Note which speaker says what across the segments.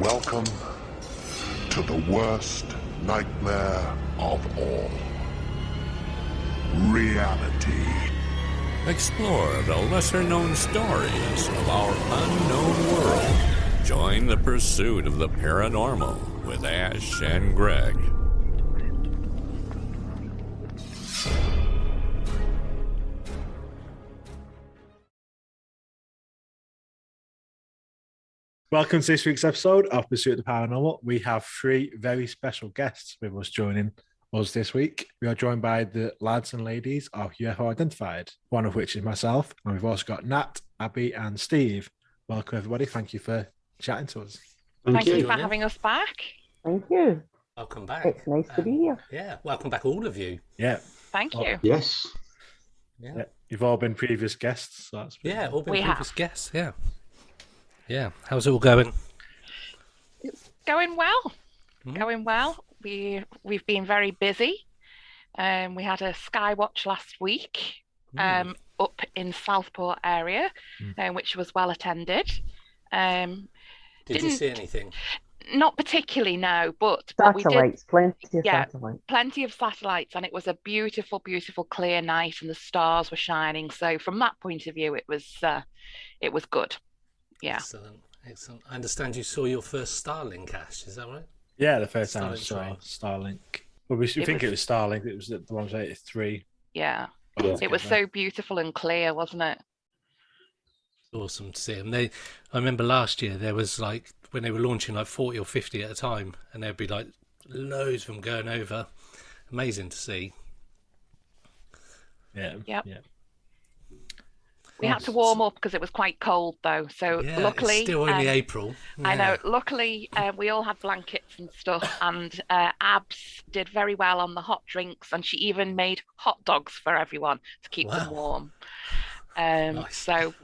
Speaker 1: Welcome to the worst nightmare of all. Reality.
Speaker 2: Explore the lesser-known stories of our unknown world. Join the pursuit of the paranormal with Ash and Greg.
Speaker 3: Welcome to this week's episode of Pursuit of the Paranormal. We have three very special guests with us joining us this week. We are joined by the lads and ladies of UFO Identified, one of which is myself, and we've also got Nat, Abby, and Steve. Welcome, everybody. Thank you for chatting to us.
Speaker 4: Thank you for having us back.
Speaker 5: Thank you.
Speaker 6: Welcome back.
Speaker 5: It's nice to be here.
Speaker 6: Yeah, welcome back, all of you.
Speaker 3: Yeah.
Speaker 4: Thank you.
Speaker 7: Yes.
Speaker 3: Yeah. You've all been previous guests. So that's
Speaker 6: all been previous guests. Yeah. Yeah. How's it all going?
Speaker 4: It's going well. Going well. We've been very busy. We had a sky watch last week up in Southport area, which was well attended.
Speaker 6: Did you see anything?
Speaker 4: Not particularly, no, but
Speaker 5: Satellites,
Speaker 4: we did.
Speaker 5: plenty of satellites.
Speaker 4: And it was a beautiful, beautiful, clear night, and the stars were shining. So from that point of view, it was good. Yeah.
Speaker 6: Excellent. I understand you saw your first Starlink, Ash. Is that right?
Speaker 3: Yeah, the first time I saw Starlink. Well, we think it was Starlink. It was the 183.
Speaker 4: Yeah. It was so beautiful and clear, wasn't it?
Speaker 6: Awesome to see them. I remember last year there was like when they were launching like 40 or 50 at a time, and there'd be like loads of them going over. Amazing to see.
Speaker 3: Yeah.
Speaker 4: Yep. Yeah. We had to warm up because it was quite cold, though. So luckily,
Speaker 6: it's still only April. Yeah.
Speaker 4: I know. Luckily, we all had blankets and stuff, and Abs did very well on the hot drinks, and she even made hot dogs for everyone to keep them warm.
Speaker 6: Nice.
Speaker 4: So,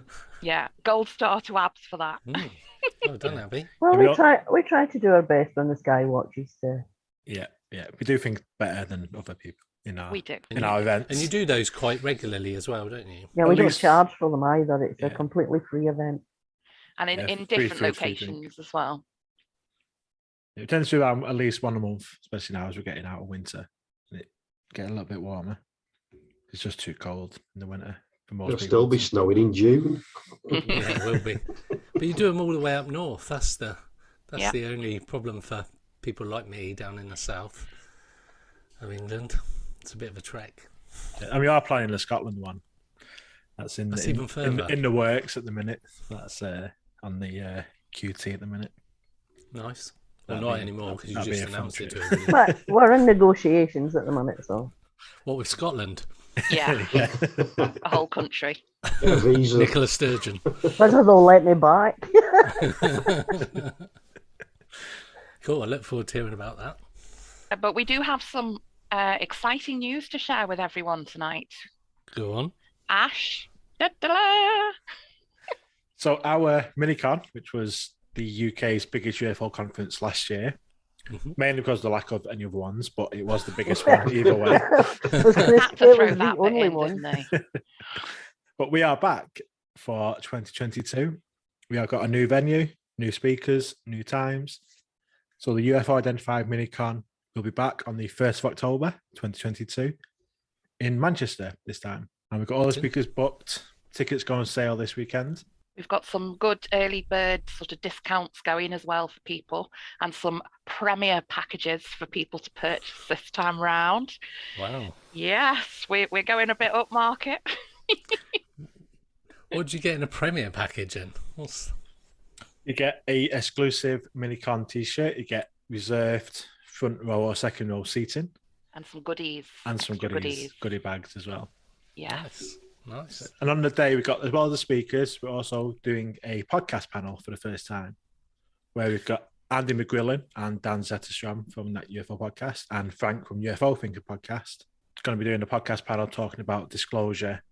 Speaker 4: yeah, gold star to Abs for that.
Speaker 6: Well done, Abby.
Speaker 5: Well, we try to do our best on the sky watches too.
Speaker 3: Yeah. We do think better than other people.
Speaker 4: We do.
Speaker 3: In our events.
Speaker 6: And you do those quite regularly as well, don't you?
Speaker 5: Yeah, we don't charge for them either. It's a completely free event.
Speaker 4: And in different locations as well.
Speaker 3: It tends to be at least one a month, especially now as we're getting out of winter. And it getting a little bit warmer. It's just too cold in the winter for most people.
Speaker 7: It'll still be snowing in June.
Speaker 6: Yeah, it will be. But you do them all the way up north. That's the only problem for people like me down in the south of England. It's a bit of a trek.
Speaker 3: And we are planning the Scotland one. That's
Speaker 6: even further.
Speaker 3: In the works at the minute. That's on the QT at the minute.
Speaker 6: Nice. Well, not anymore because you just announced it to
Speaker 5: everybody. But we're in negotiations at the minute, so.
Speaker 6: What with Scotland?
Speaker 4: Yeah. A whole country.
Speaker 6: Nicola Sturgeon.
Speaker 5: Whether they'll let me back.
Speaker 6: Cool. I look forward to hearing about that.
Speaker 4: But we do have some exciting news to share with everyone tonight.
Speaker 6: Go on.
Speaker 4: Ash. Da-da-da.
Speaker 3: So our Minicon, which was the UK's biggest UFO conference last year, mainly because of the lack of any other ones, but it was the biggest one either way.
Speaker 4: Had to throw that bit in, didn't they?
Speaker 3: But we are back for 2022. We have got a new venue, new speakers, new times. So the UFO Identified Minicon will be back on the 1st of October, 2022, in Manchester this time. And we've got all the speakers booked. Tickets go on sale this weekend.
Speaker 4: We've got some good early bird sort of discounts going as well for people, and some premier packages for people to purchase this time round.
Speaker 6: Wow.
Speaker 4: Yes, we're going a bit upmarket.
Speaker 6: What did you get in a premier package then?
Speaker 3: You get a exclusive Minicon t-shirt. You get reserved front row or second row seating.
Speaker 4: And some goodies.
Speaker 3: And some goodie bags as well.
Speaker 4: Yes.
Speaker 6: Nice.
Speaker 3: And on the day, we got, as well as the speakers, we're also doing a podcast panel for the first time, where we've got Andy McGrillen and Dan Zetterstrom from that UFO podcast, and Frank from UFO Thinker podcast. It's going to be doing a podcast panel talking about disclosure,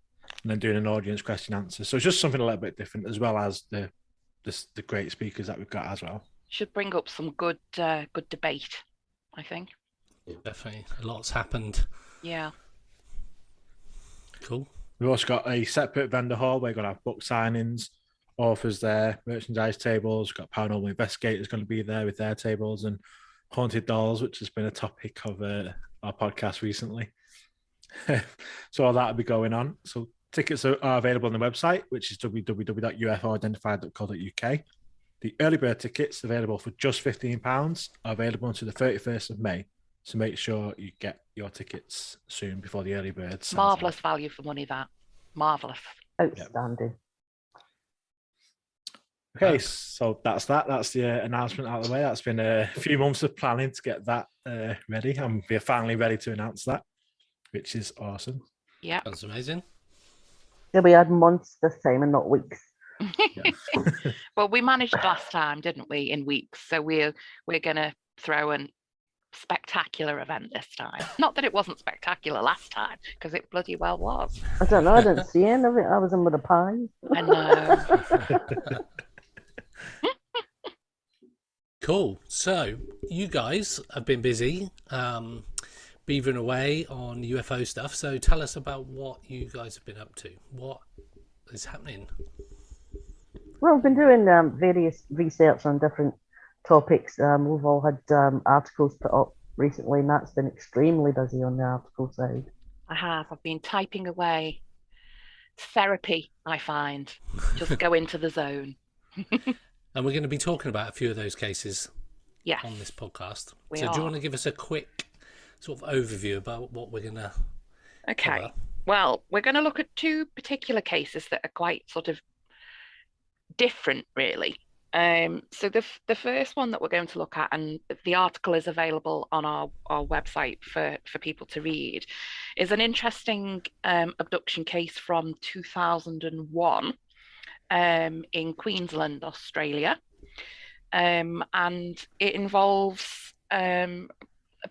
Speaker 3: and then doing an audience question answer. So it's just something a little bit different, as well as the great speakers that we've got as well.
Speaker 4: Should bring up some good debate, I think.
Speaker 6: Yeah, definitely. A lot's happened.
Speaker 4: Yeah.
Speaker 6: Cool.
Speaker 3: We've also got a separate vendor hall where we're going to have book signings, authors there, merchandise tables. We've got paranormal investigators going to be there with their tables, and haunted dolls, which has been a topic of our podcast recently. So all that will be going on. So tickets are available on the website, which is www.ufoidentified.co.uk. The early bird tickets available for just £15 are available until the 31st of May. So make sure you get your tickets soon before the early bird sells
Speaker 4: Marvellous
Speaker 3: out.
Speaker 4: value for money, that. Marvellous.
Speaker 5: Outstanding.
Speaker 3: Okay, so that's that. That's the announcement out of the way. That's been a few months of planning to get that ready, and we're finally ready to announce that, which is awesome.
Speaker 4: Yeah.
Speaker 6: That's amazing.
Speaker 5: Yeah, we had months this time and not weeks.
Speaker 4: Well, we managed last time, didn't we, in weeks? So we're going to throw an spectacular event this time. Not that it wasn't spectacular last time, because it bloody well was.
Speaker 5: I don't know. I didn't see any of it. I was in with the pies.
Speaker 4: I know.
Speaker 6: Cool. So you guys have been busy beavering away on UFO stuff. So tell us about what you guys have been up to. What is happening?
Speaker 5: Well, we've been doing various research on different topics. We've all had articles put up recently, and that's been extremely busy on the article side.
Speaker 4: I have. I've been typing away. Therapy, I find. Just go into the zone.
Speaker 6: And we're going to be talking about a few of those cases
Speaker 4: Yes,
Speaker 6: on this podcast.
Speaker 4: we
Speaker 6: So do
Speaker 4: are.
Speaker 6: you want to give us a quick sort of overview about what we're going to
Speaker 4: Okay.
Speaker 6: cover?
Speaker 4: Well, we're going to look at two particular cases that are quite sort of different, really. So the first one that we're going to look at, and the article is available on our website for people to read, is an interesting abduction case from 2001 in Queensland, Australia. And it involves a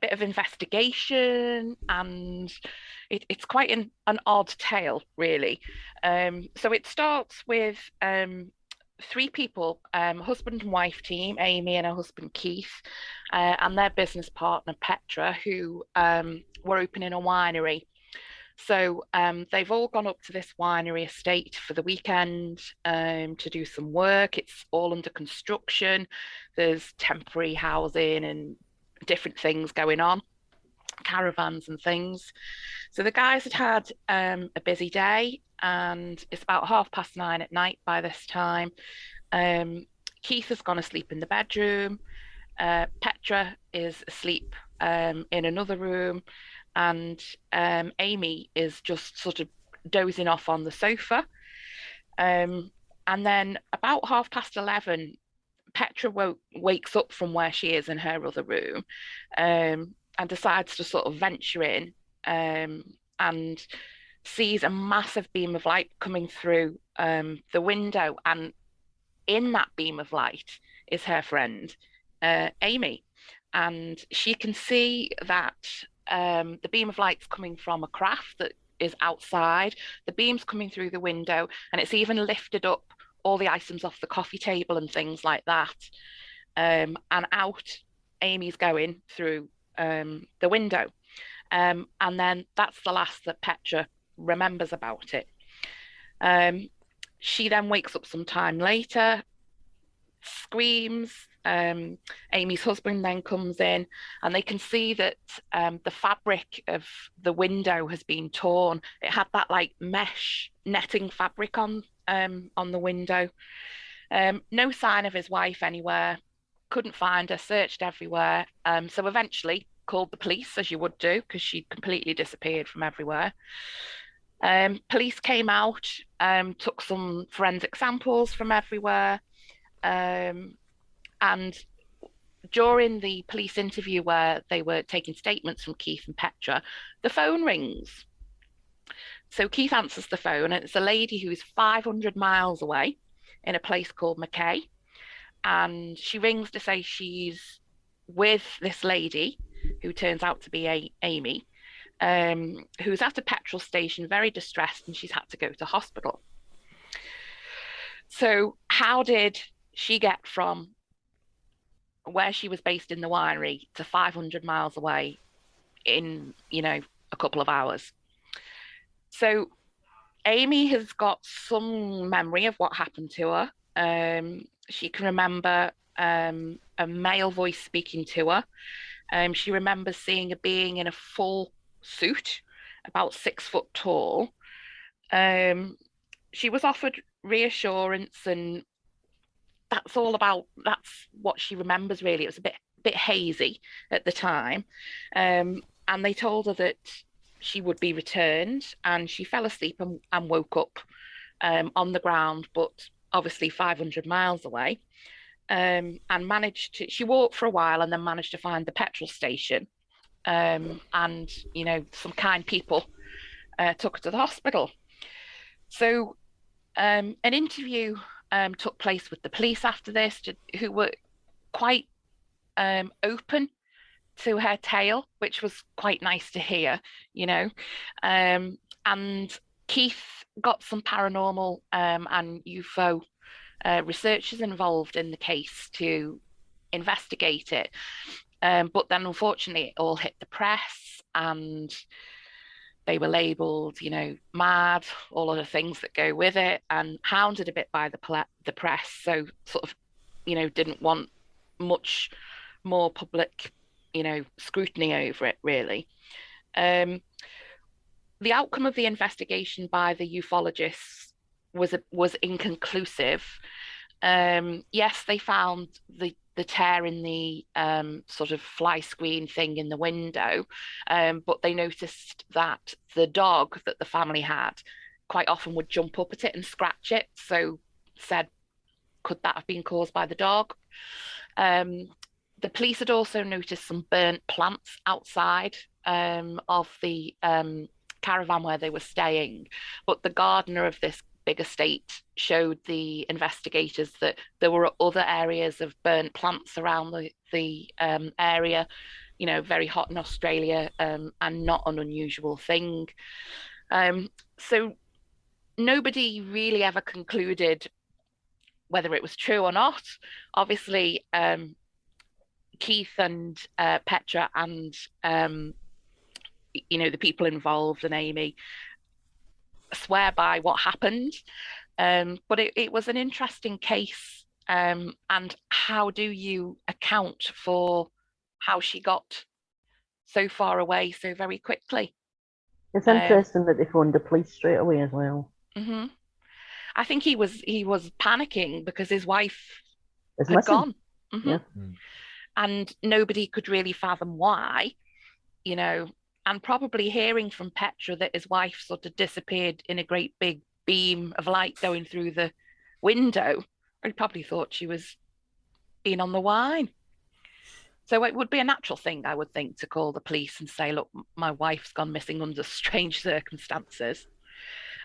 Speaker 4: bit of investigation, and it's quite an odd tale, really. So it starts with three people, husband and wife team, Amy and her husband Keith, and their business partner Petra, who were opening a winery. So they've all gone up to this winery estate for the weekend to do some work. It's all under construction. There's temporary housing and different things going on, caravans and things. So the guys had a busy day, and it's about 9:30 at night by this time. Keith has gone asleep in the bedroom. Petra is asleep in another room, and Amy is just sort of dozing off on the sofa. And then about 11:30, Petra wakes up from where she is in her other room, and decides to sort of venture in, and sees a massive beam of light coming through the window. And in that beam of light is her friend, Amy. And she can see that the beam of light's coming from a craft that is outside. The beam's coming through the window, and it's even lifted up all the items off the coffee table and things like that. And out Amy's going through the window. And then that's the last that Petra remembers about it. She then wakes up some time later, screams. Amy's husband then comes in, and they can see that the fabric of the window has been torn. It had that like mesh netting fabric on the window. No sign of his wife anywhere. Couldn't find her, searched everywhere. So eventually called the police, as you would do, because she'd completely disappeared from everywhere. Police came out, took some forensic samples from everywhere. And during the police interview where they were taking statements from Keith and Petra, the phone rings. So Keith answers the phone, and it's a lady who's 500 miles away in a place called Mackay. And she rings to say she's with this lady who turns out to be Amy, who's at a petrol station, very distressed, and she's had to go to hospital. So how did she get from where she was based in the winery to 500 miles away in, a couple of hours? So Amy has got some memory of what happened to her. She can remember a male voice speaking to her. She remembers seeing a being in a full suit, about 6 foot tall. She was offered reassurance, and that's what she remembers, really. It was a bit hazy at the time. And they told her that she would be returned, and she fell asleep and woke up on the ground, but obviously 500 miles away. And she walked for a while and then managed to find the petrol station. And, some kind people took her to the hospital. So an interview took place with the police after this, who were quite open to her tale, which was quite nice to hear, And Keith got some paranormal and UFO researchers involved in the case to investigate it. But then, unfortunately, it all hit the press, and they were labelled, mad, all of the things that go with it, and hounded a bit by the press. So, sort of, didn't want much more public, scrutiny over it, really. The outcome of the investigation by the ufologists was inconclusive. Yes, they found the tear in the sort of fly screen thing in the window, but they noticed that the dog that the family had quite often would jump up at it and scratch it. So said, could that have been caused by the dog? The police had also noticed some burnt plants outside of the caravan where they were staying, but the gardener of this big estate showed the investigators that there were other areas of burnt plants around the area, very hot in Australia, and not an unusual thing. So nobody really ever concluded whether it was true or not. Obviously, Keith and Petra and the people involved and Amy swear by what happened, but it was an interesting case. And how do you account for how she got so far away so very quickly?
Speaker 5: It's interesting that they phoned the police straight away as well.
Speaker 4: Mm-hmm. I think he was panicking because his wife
Speaker 5: It's
Speaker 4: had
Speaker 5: missing.
Speaker 4: gone. Mm-hmm.
Speaker 5: Yeah.
Speaker 4: And nobody could really fathom why, and probably hearing from Petra that his wife sort of disappeared in a great big beam of light going through the window, he probably thought she was being on the wine. So it would be a natural thing, I would think, to call the police and say, look, my wife's gone missing under strange circumstances.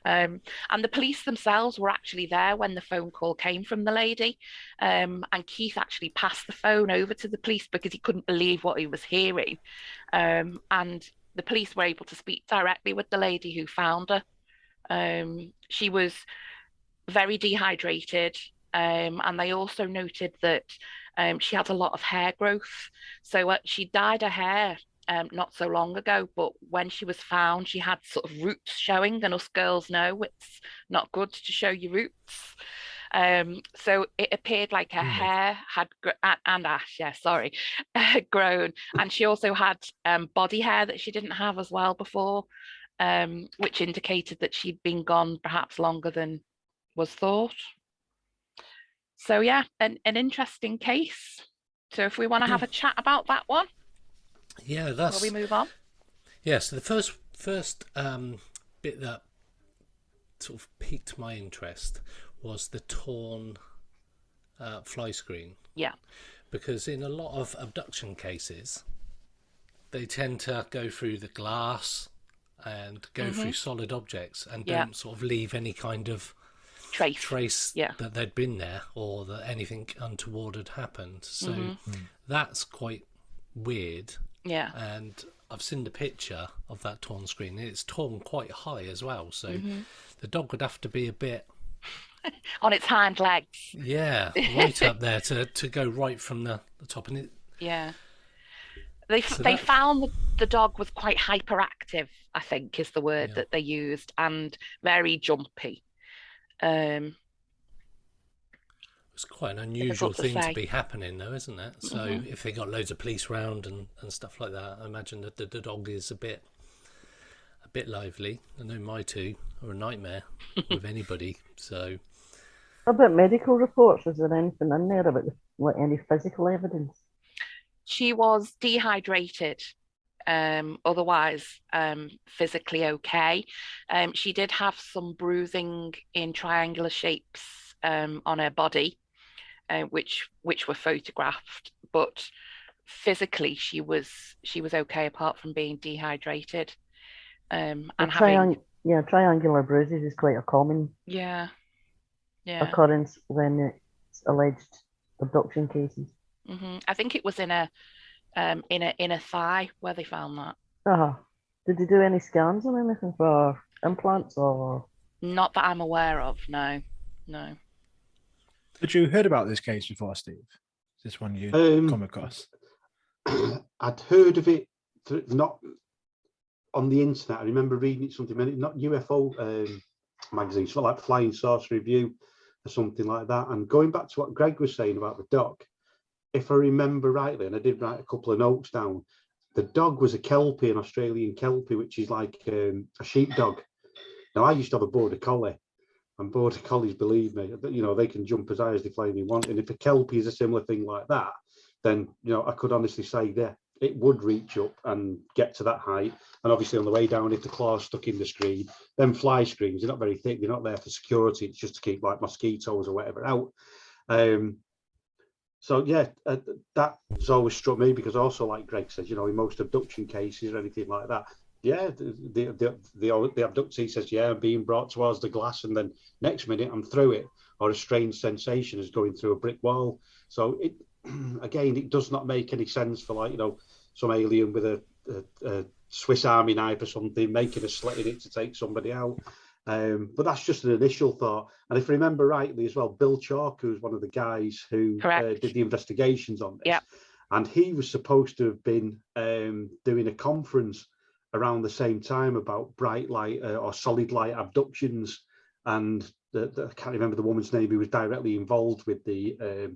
Speaker 4: And the police themselves were actually there when the phone call came from the lady. And Keith actually passed the phone over to the police because he couldn't believe what he was hearing. And the police were able to speak directly with the lady who found her. She was very dehydrated. And they also noted that she had a lot of hair growth. So she dyed her hair not so long ago, but when she was found, she had sort of roots showing, and us girls know it's not good to show your roots. So it appeared like her hair had grown, and she also had body hair that she didn't have as well before, which indicated that she'd been gone perhaps longer than was thought. So yeah, an interesting case. So if we want to have a chat about that one.
Speaker 6: Yeah, that's.
Speaker 4: Before we move on.
Speaker 6: Yeah, so the first bit that sort of piqued my interest was the torn fly screen.
Speaker 4: Yeah.
Speaker 6: Because in a lot of abduction cases, they tend to go through the glass and go through solid objects and don't sort of leave any kind of trace that they'd been there or that anything untoward had happened. So that's quite weird.
Speaker 4: Yeah.
Speaker 6: And I've seen the picture of that torn screen. It's torn quite high as well. So the dog would have to be a bit
Speaker 4: on its hind legs.
Speaker 6: Yeah, right up there to go right from the top. And
Speaker 4: they found the dog was quite hyperactive, I think is the word that they used, and very jumpy.
Speaker 6: It's quite an unusual thing to
Speaker 4: say.
Speaker 6: be happening, though, isn't it? So if they got loads of police round and stuff like that, I imagine that the dog is a bit lively. I know my two are a nightmare with anybody. So,
Speaker 5: About medical reports, is there anything in there about any physical evidence?
Speaker 4: She was dehydrated. Otherwise, physically okay. She did have some bruising in triangular shapes on her body, which were photographed, but physically she was okay apart from being dehydrated. And having
Speaker 5: triangular bruises is quite a common occurrence when it's alleged abduction cases.
Speaker 4: I think it was in a thigh where they found that.
Speaker 5: Did they do any scans on anything for implants or?
Speaker 4: Not that I'm aware of. No.
Speaker 3: Had you heard about this case before, Steve? This one you come across?
Speaker 7: I'd heard of it, not on the internet. I remember reading it something, not UFO magazines, like Flying Saucer Review or something like that. And going back to what Greg was saying about the dog, if I remember rightly, and I did write a couple of notes down, the dog was a Kelpie, an Australian Kelpie, which is like a sheepdog. Now, I used to have a border collie, and border collies, believe me, they can jump as high as they plainly want. And if a Kelpie is a similar thing like that, then I could honestly say that it would reach up and get to that height. And obviously on the way down, if the claw's stuck in the screen, then fly screens, they're not very thick, they're not there for security, it's just to keep like mosquitoes or whatever out. So yeah, that's always struck me, because also, like Greg says, in most abduction cases or anything like that, yeah, the abductee says, yeah, I'm being brought towards the glass, and then next minute I'm through it, or a strange sensation is going through a brick wall. So it does not make any sense for some alien with a Swiss Army knife or something making a slit in it to take somebody out. But that's just an initial thought. And if I remember rightly as well, Bill Chalk, who was one of the guys who did the investigations on this, and he was supposed to have been doing a conference around the same time about bright light or solid light abductions. And I can't remember the woman's name who was directly involved with the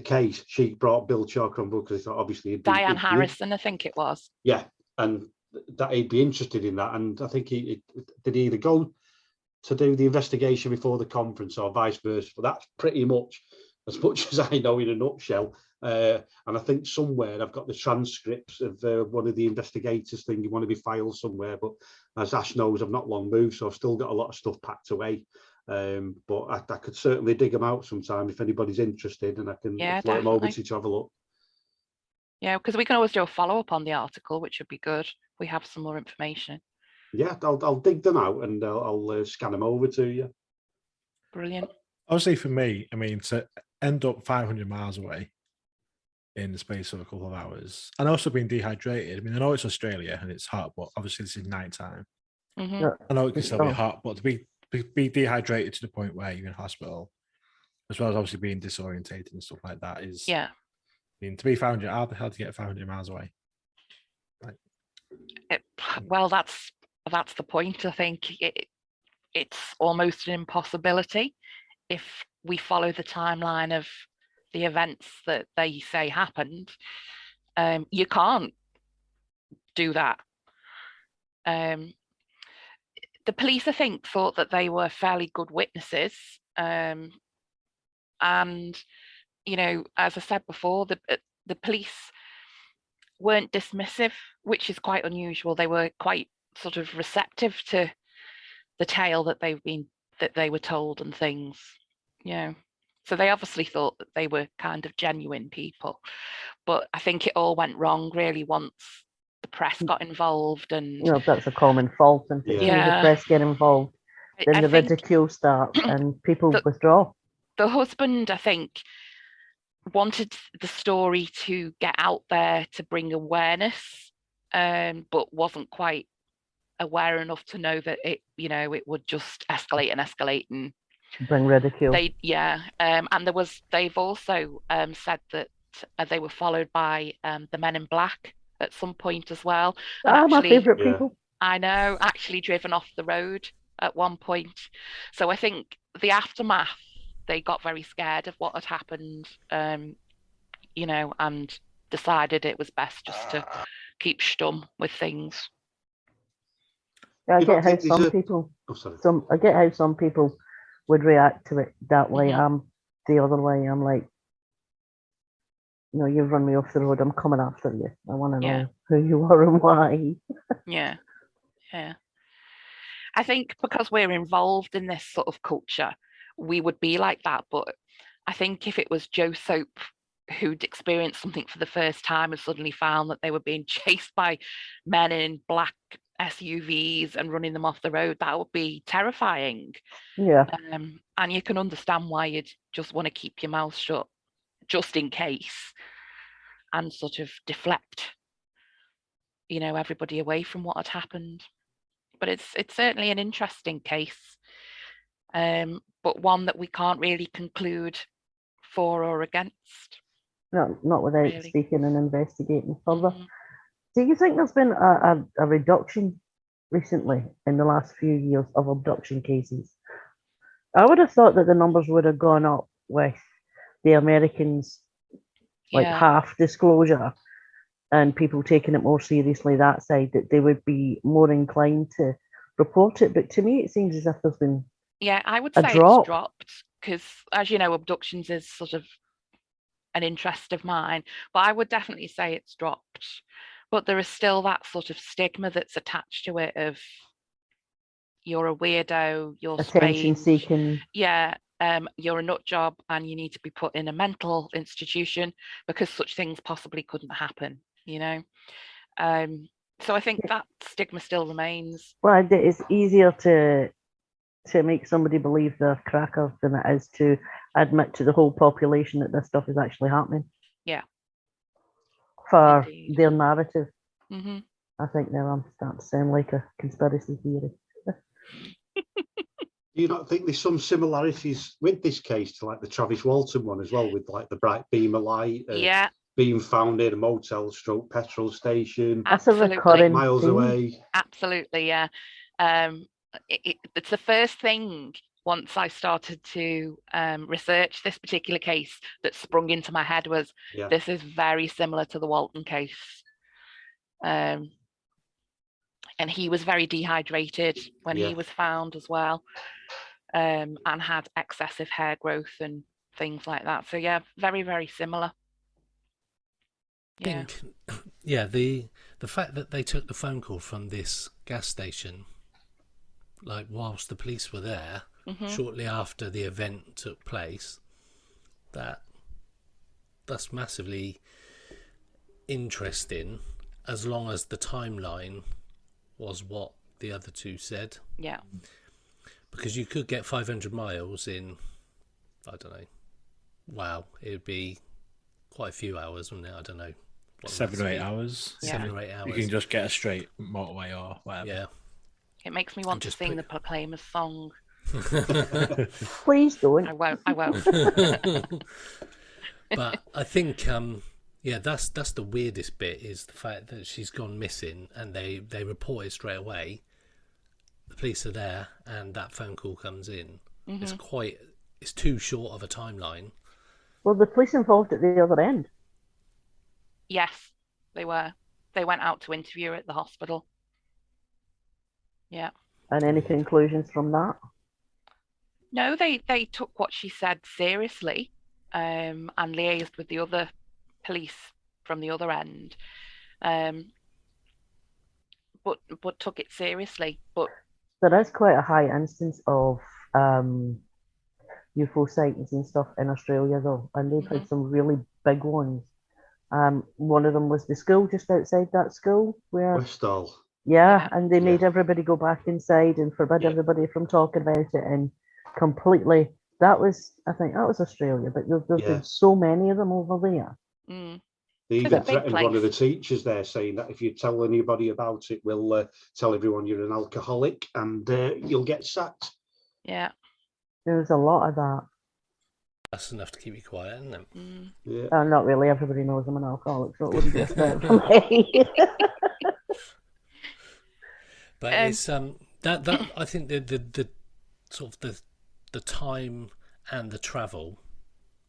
Speaker 7: case. She brought Bill Chalk on board because they thought, obviously,
Speaker 4: Diane Harrison, I think it was.
Speaker 7: Yeah, and that he'd be interested in that. And I think he did either go to do the investigation before the conference or vice versa. But that's pretty much as I know in a nutshell. And I think somewhere I've got the transcripts of one of the investigators thing. You want to be filed somewhere, but as Ash knows, I've not long moved, so I've still got a lot of stuff packed away. But I could certainly dig them out sometime if anybody's interested, and I can float them over to have a look.
Speaker 4: Yeah, because we can always do a follow-up on the article, which would be good. We have some more information.
Speaker 7: Yeah, I'll dig them out and I'll scan them over to you.
Speaker 4: Brilliant.
Speaker 3: Obviously, for me, I mean, to end up 500 miles away in the space of a couple of hours, and also being dehydrated. I mean, I know it's Australia and it's hot, but obviously this is night time.
Speaker 4: Mm-hmm.
Speaker 3: I know it can still be hot, but to be dehydrated to the point where you're in hospital, as well as obviously being disorientated and stuff like that, is I mean, to be 500, how the hell to get 500 miles away?
Speaker 4: Well, that's the point. I think it's almost an impossibility if we follow the timeline of the events that they say happened. You can't do that. The police, I think, thought that they were fairly good witnesses, and as I said before, the police weren't dismissive, which is quite unusual. They were quite sort of receptive to the tale that they were told and things. So they obviously thought that they were kind of genuine people, but I think it all went wrong really once the press got involved. And
Speaker 5: that's a common fault, and as soon as the press get involved, then the ridicule starts and people withdraw.
Speaker 4: The husband, I think, wanted the story to get out there to bring awareness, but wasn't quite aware enough to know that it would just escalate and
Speaker 5: bring ridicule.
Speaker 4: And they've also said that they were followed by the Men in Black at some point as well.
Speaker 5: My favourite people.
Speaker 4: I know, actually driven off the road at one point. So I think the aftermath they got very scared of what had happened, you know, and decided it was best just to keep stum with things.
Speaker 5: Yeah, I
Speaker 7: You
Speaker 5: get
Speaker 7: don't
Speaker 5: how
Speaker 7: think there's
Speaker 5: some
Speaker 7: a-
Speaker 5: people,
Speaker 7: Oh, sorry.
Speaker 5: I get how some people would react to it that way.
Speaker 4: Mhm.
Speaker 5: I'm the other way. I'm like, you know, you've run me off the road. I'm coming after you. I want to
Speaker 4: Yeah.
Speaker 5: know who you are and why.
Speaker 4: Yeah. I think because we're involved in this sort of culture, we would be like that. But I think if it was Joe Soap who'd experienced something for the first time and suddenly found that they were being chased by men in black SUVs and running them off the road, that would be terrifying.
Speaker 5: Yeah.
Speaker 4: And you can understand why you'd just want to keep your mouth shut just in case and sort of deflect, you know, everybody away from what had happened. But it's certainly an interesting case, but one that we can't really conclude for or against.
Speaker 5: Not without
Speaker 4: Really.
Speaker 5: speaking and investigating further.
Speaker 4: Mhm.
Speaker 5: Do you think there's been a reduction recently in the last few years of abduction cases? I would have thought that the numbers would have gone up with the Americans, like
Speaker 4: Yeah.
Speaker 5: half disclosure and people taking it more seriously that side, that they would be more inclined to report it. But to me, it seems as if there's been
Speaker 4: Yeah, I would
Speaker 5: a
Speaker 4: say
Speaker 5: drop.
Speaker 4: it's dropped because, as you know, abductions is sort of an interest of mine, but I would definitely say it's dropped. But there is still that sort of stigma that's attached to it of you're a weirdo, you're
Speaker 5: attention
Speaker 4: strange,
Speaker 5: seeking.
Speaker 4: yeah, you're a nut job and you need to be put in a mental institution because such things possibly couldn't happen, you know. So I think that stigma still remains.
Speaker 5: Well, it's easier to make somebody believe they're crackers than it is to admit to the whole population that this stuff is actually happening.
Speaker 4: Yeah.
Speaker 5: For
Speaker 4: Indeed.
Speaker 5: their narrative.
Speaker 4: Mm-hmm.
Speaker 5: I think now I'm starting to sound like a conspiracy theory.
Speaker 7: Do you not think there's some similarities with this case to like the Travis Walton one as well, with like the bright beam of light
Speaker 4: Yeah,
Speaker 7: being found in a motel stroke petrol station
Speaker 5: That's a
Speaker 4: absolutely.
Speaker 5: recurring
Speaker 7: miles
Speaker 5: theme.
Speaker 7: away?
Speaker 4: Absolutely, yeah. It's the first thing once I started to research this particular case that sprung into my head was
Speaker 7: Yeah.
Speaker 4: this is very similar to the Walton case. And he was very dehydrated when
Speaker 7: Yeah.
Speaker 4: he was found as well, and had excessive hair growth and things like that. So yeah, very, very similar. Yeah.
Speaker 6: Yeah, the fact that they took the phone call from this gas station, like whilst the police were there, shortly after the event took place, that's massively interesting, as long as the timeline was what the other two said.
Speaker 4: Yeah.
Speaker 6: Because you could get 500 miles in, I don't know, wow, it would be quite a few hours, wouldn't it? I don't know.
Speaker 3: 7 or 8 hours.
Speaker 4: Yeah.
Speaker 6: 7 or 8 hours.
Speaker 3: You can just get a straight motorway or whatever.
Speaker 6: Yeah.
Speaker 4: It makes me want to sing the Proclaimers song.
Speaker 5: Please don't.
Speaker 4: I won't.
Speaker 6: But I think, yeah, that's the weirdest bit, is the fact that she's gone missing and they report it straight away. The police are there and that phone call comes in. It's too short of a timeline.
Speaker 5: Well, the police involved at the other end.
Speaker 4: Yes, they were. They went out to interview her at the hospital. Yeah.
Speaker 5: And any conclusions from that?
Speaker 4: No, they took what she said seriously, and liaised with the other police from the other end, but took it seriously. But
Speaker 5: there is quite a high instance of UFO sightings and stuff in Australia, though, and they've had some really big ones. One of them was the school just outside that school where
Speaker 7: Westall.
Speaker 5: Yeah, and they made everybody go back inside and forbid everybody from talking about it, and completely. I think that was Australia, but there's been so many of them over there.
Speaker 7: They even threatened one of the teachers there, saying that if you tell anybody about it, we'll tell everyone you're an alcoholic and you'll get sacked.
Speaker 4: Yeah.
Speaker 5: There's a lot of that.
Speaker 6: That's enough to keep you quiet, isn't it?
Speaker 7: Yeah.
Speaker 5: Not really. Everybody knows I'm an alcoholic, so it wouldn't be a threat for me.
Speaker 6: But it's that I think the sort of the time and the travel,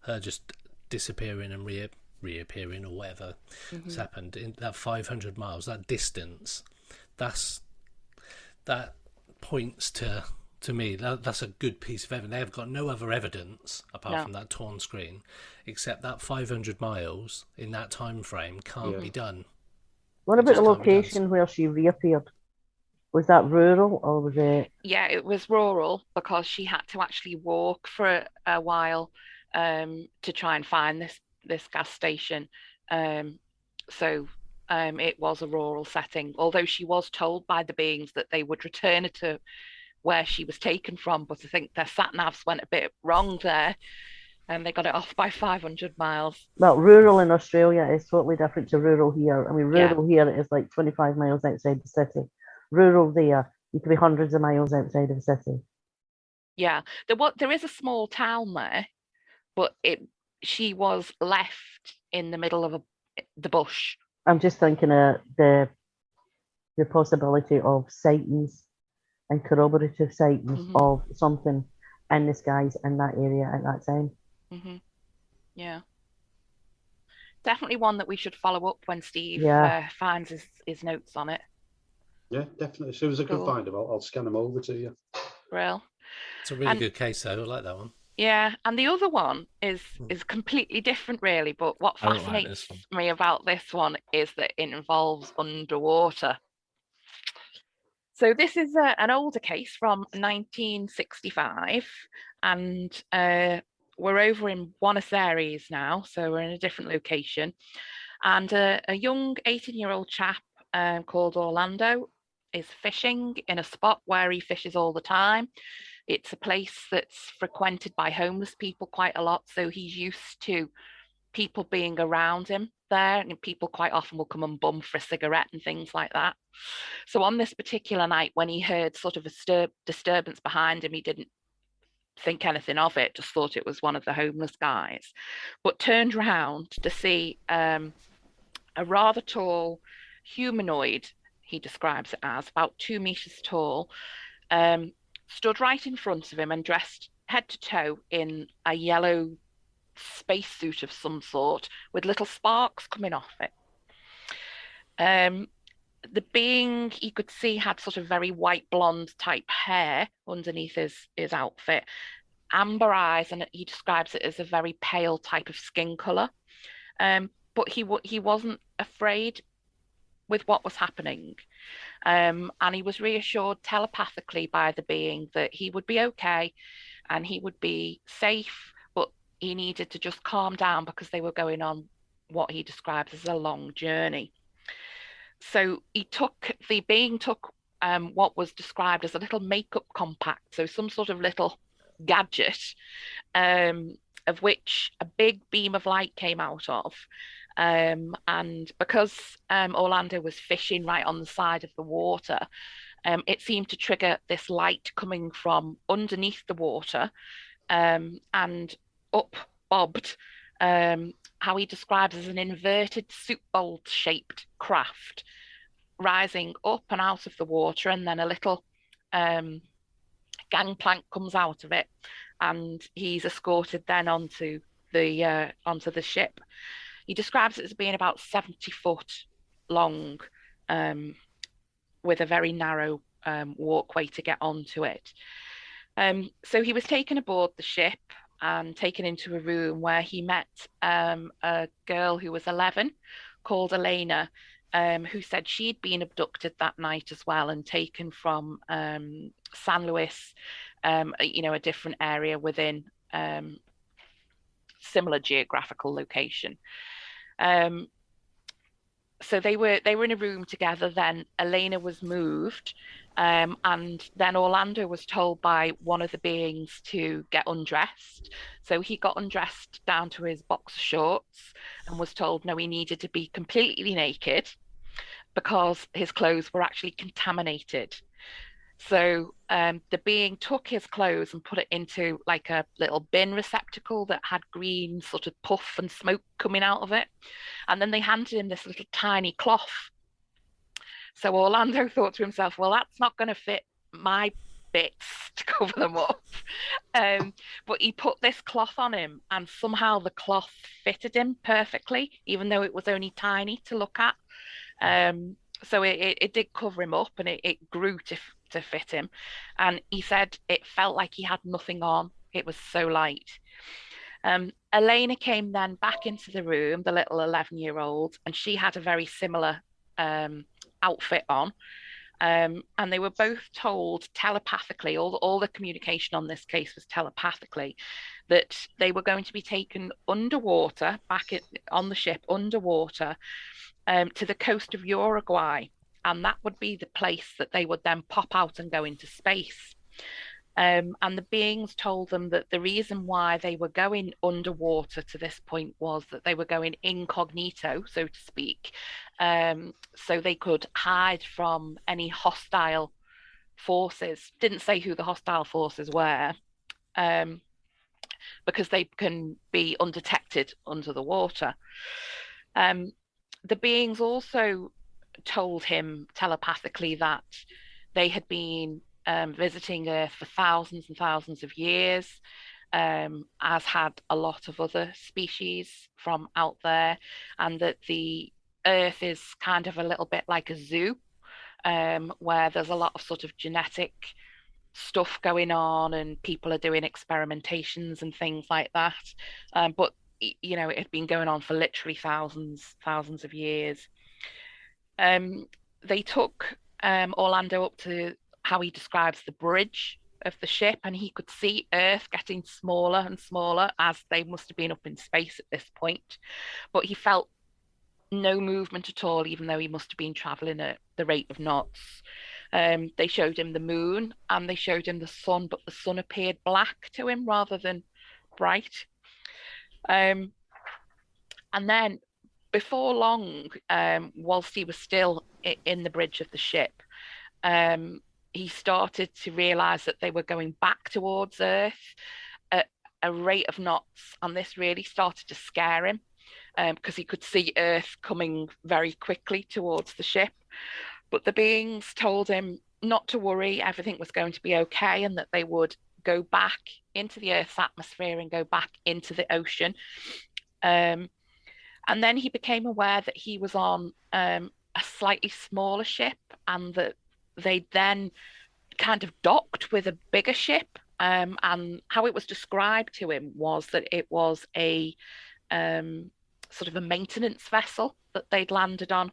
Speaker 6: her just disappearing and reappearing or whatever has happened in that 500 miles, that distance, that points to me that's a good piece of evidence. They've got no other evidence apart from that torn screen, except that 500 miles in that time frame can't be done.
Speaker 5: What about the location where she reappeared? Was that rural or was it?
Speaker 4: Yeah, it was rural because she had to actually walk for a while to try and find this gas station. So it was a rural setting, although she was told by the beings that they would return her to where she was taken from. But I think their sat navs went a bit wrong there, and they got it off by 500 miles.
Speaker 5: Well, rural in Australia is totally different to rural here. I mean, rural here is like 25 miles outside the city. Rural there, you could be hundreds of miles outside of the city.
Speaker 4: Yeah, there is a small town there, but she was left in the middle of the bush.
Speaker 5: I'm just thinking of the possibility of sightings and corroborative sightings of something in the skies in that area at that time.
Speaker 4: Yeah, definitely one that we should follow up when Steve finds his notes on it.
Speaker 7: Yeah, definitely. As soon as I can find them, I'll scan them over to you.
Speaker 4: Real.
Speaker 6: It's a really good case, though. I like that one.
Speaker 4: Yeah, and the other one is completely different, really. But what fascinates me about this one is that it involves underwater. So this is an older case from 1965, and we're over in Buenos Aires now, so we're in a different location. And a young 18-year-old chap called Orlando is fishing in a spot where he fishes all the time. It's a place that's frequented by homeless people quite a lot, so he's used to people being around him there, and people quite often will come and bum for a cigarette and things like that. So on this particular night, when he heard sort of a disturbance behind him, he didn't think anything of it, just thought it was one of the homeless guys, but turned round to see a rather tall humanoid, he describes it as, about 2 meters tall, stood right in front of him and dressed head to toe in a yellow spacesuit of some sort with little sparks coming off it. The being, he could see, had sort of very white blonde type hair underneath his outfit, amber eyes, and he describes it as a very pale type of skin color. But he wasn't afraid with what was happening. And he was reassured telepathically by the being that he would be okay and he would be safe, but he needed to just calm down because they were going on what he describes as a long journey. So the being took what was described as a little makeup compact, so some sort of little gadget, of which a big beam of light came out of. And because Orlando was fishing right on the side of the water, it seemed to trigger this light coming from underneath the water and up bobbed, how he describes as an inverted soup bowl shaped craft rising up and out of the water, and then a little gangplank comes out of it, and he's escorted then onto the ship. He describes it as being about 70 foot long, with a very narrow walkway to get onto it. So he was taken aboard the ship and taken into a room where he met a girl who was 11 called Elena, who said she'd been abducted that night as well and taken from San Luis, a different area within similar geographical location. So they were in a room together. Then Elena was moved, and then Orlando was told by one of the beings to get undressed. So he got undressed down to his boxer shorts and was told no, he needed to be completely naked because his clothes were actually contaminated. So the being took his clothes and put it into like a little bin receptacle that had green sort of puff and smoke coming out of it. And then they handed him this little tiny cloth. So Orlando thought to himself, well, that's not going to fit my bits to cover them up. But he put this cloth on him, and somehow the cloth fitted him perfectly, even though it was only tiny to look at. So it did cover him up, and it grew to fit him. And he said it felt like he had nothing on. It was so light. Elena came then back into the room, the little 11-year-old, and she had a very similar outfit on. And they were both told telepathically, all the communication on this case was telepathically, that they were going to be taken underwater, on the ship, underwater, to the coast of Uruguay. And that would be the place that they would then pop out and go into space. And the beings told them that the reason why they were going underwater to this point was that they were going incognito, so to speak, so they could hide from any hostile forces. Didn't say who the hostile forces were, because they can be undetected under the water. The beings also told him telepathically that they had been visiting Earth for thousands and thousands of years, as had a lot of other species from out there, and that the Earth is kind of a little bit like a zoo, where there's a lot of sort of genetic stuff going on, and people are doing experimentations and things like that. But it had been going on for literally thousands of years. They took Orlando up to how he describes the bridge of the ship, and he could see Earth getting smaller and smaller, as they must have been up in space at this point. But he felt no movement at all, even though he must have been traveling at the rate of knots. They showed him the moon, and they showed him the sun, but the sun appeared black to him rather than bright. And then before long, whilst he was still in the bridge of the ship, he started to realize that they were going back towards Earth at a rate of knots, and this really started to scare him, because he could see Earth coming very quickly towards the ship. But the beings told him not to worry, everything was going to be okay, and that they would go back into the Earth's atmosphere and go back into the ocean. And then he became aware that he was on a slightly smaller ship, and that they then kind of docked with a bigger ship. And how it was described to him was that it was a sort of a maintenance vessel that they'd landed on.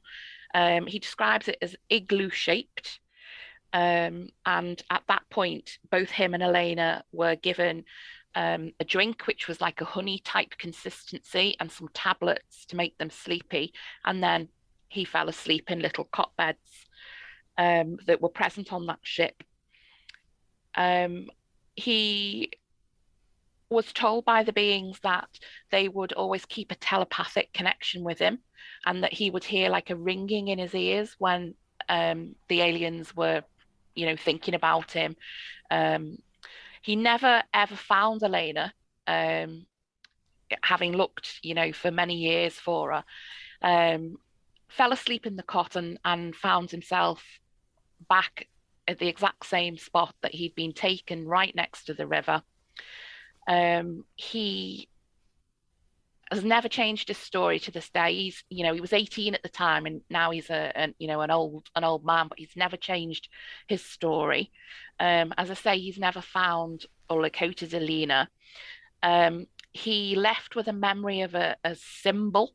Speaker 4: He describes it as igloo shaped. And at that point, both him and Elena were given a drink, which was like a honey type consistency, and some tablets to make them sleepy. And then he fell asleep in little cot beds that were present on that ship. He was told by the beings that they would always keep a telepathic connection with him, and that he would hear like a ringing in his ears when the aliens were, thinking about him. He never ever found Elena, having looked, for many years for her. Fell asleep in the cot and found himself back at the exact same spot that he'd been taken, right next to the river. He has never changed his story to this day. He was 18 at the time, and now he's an old man, but he's never changed his story. As I say, he's never found or located Elena. He left with a memory of a symbol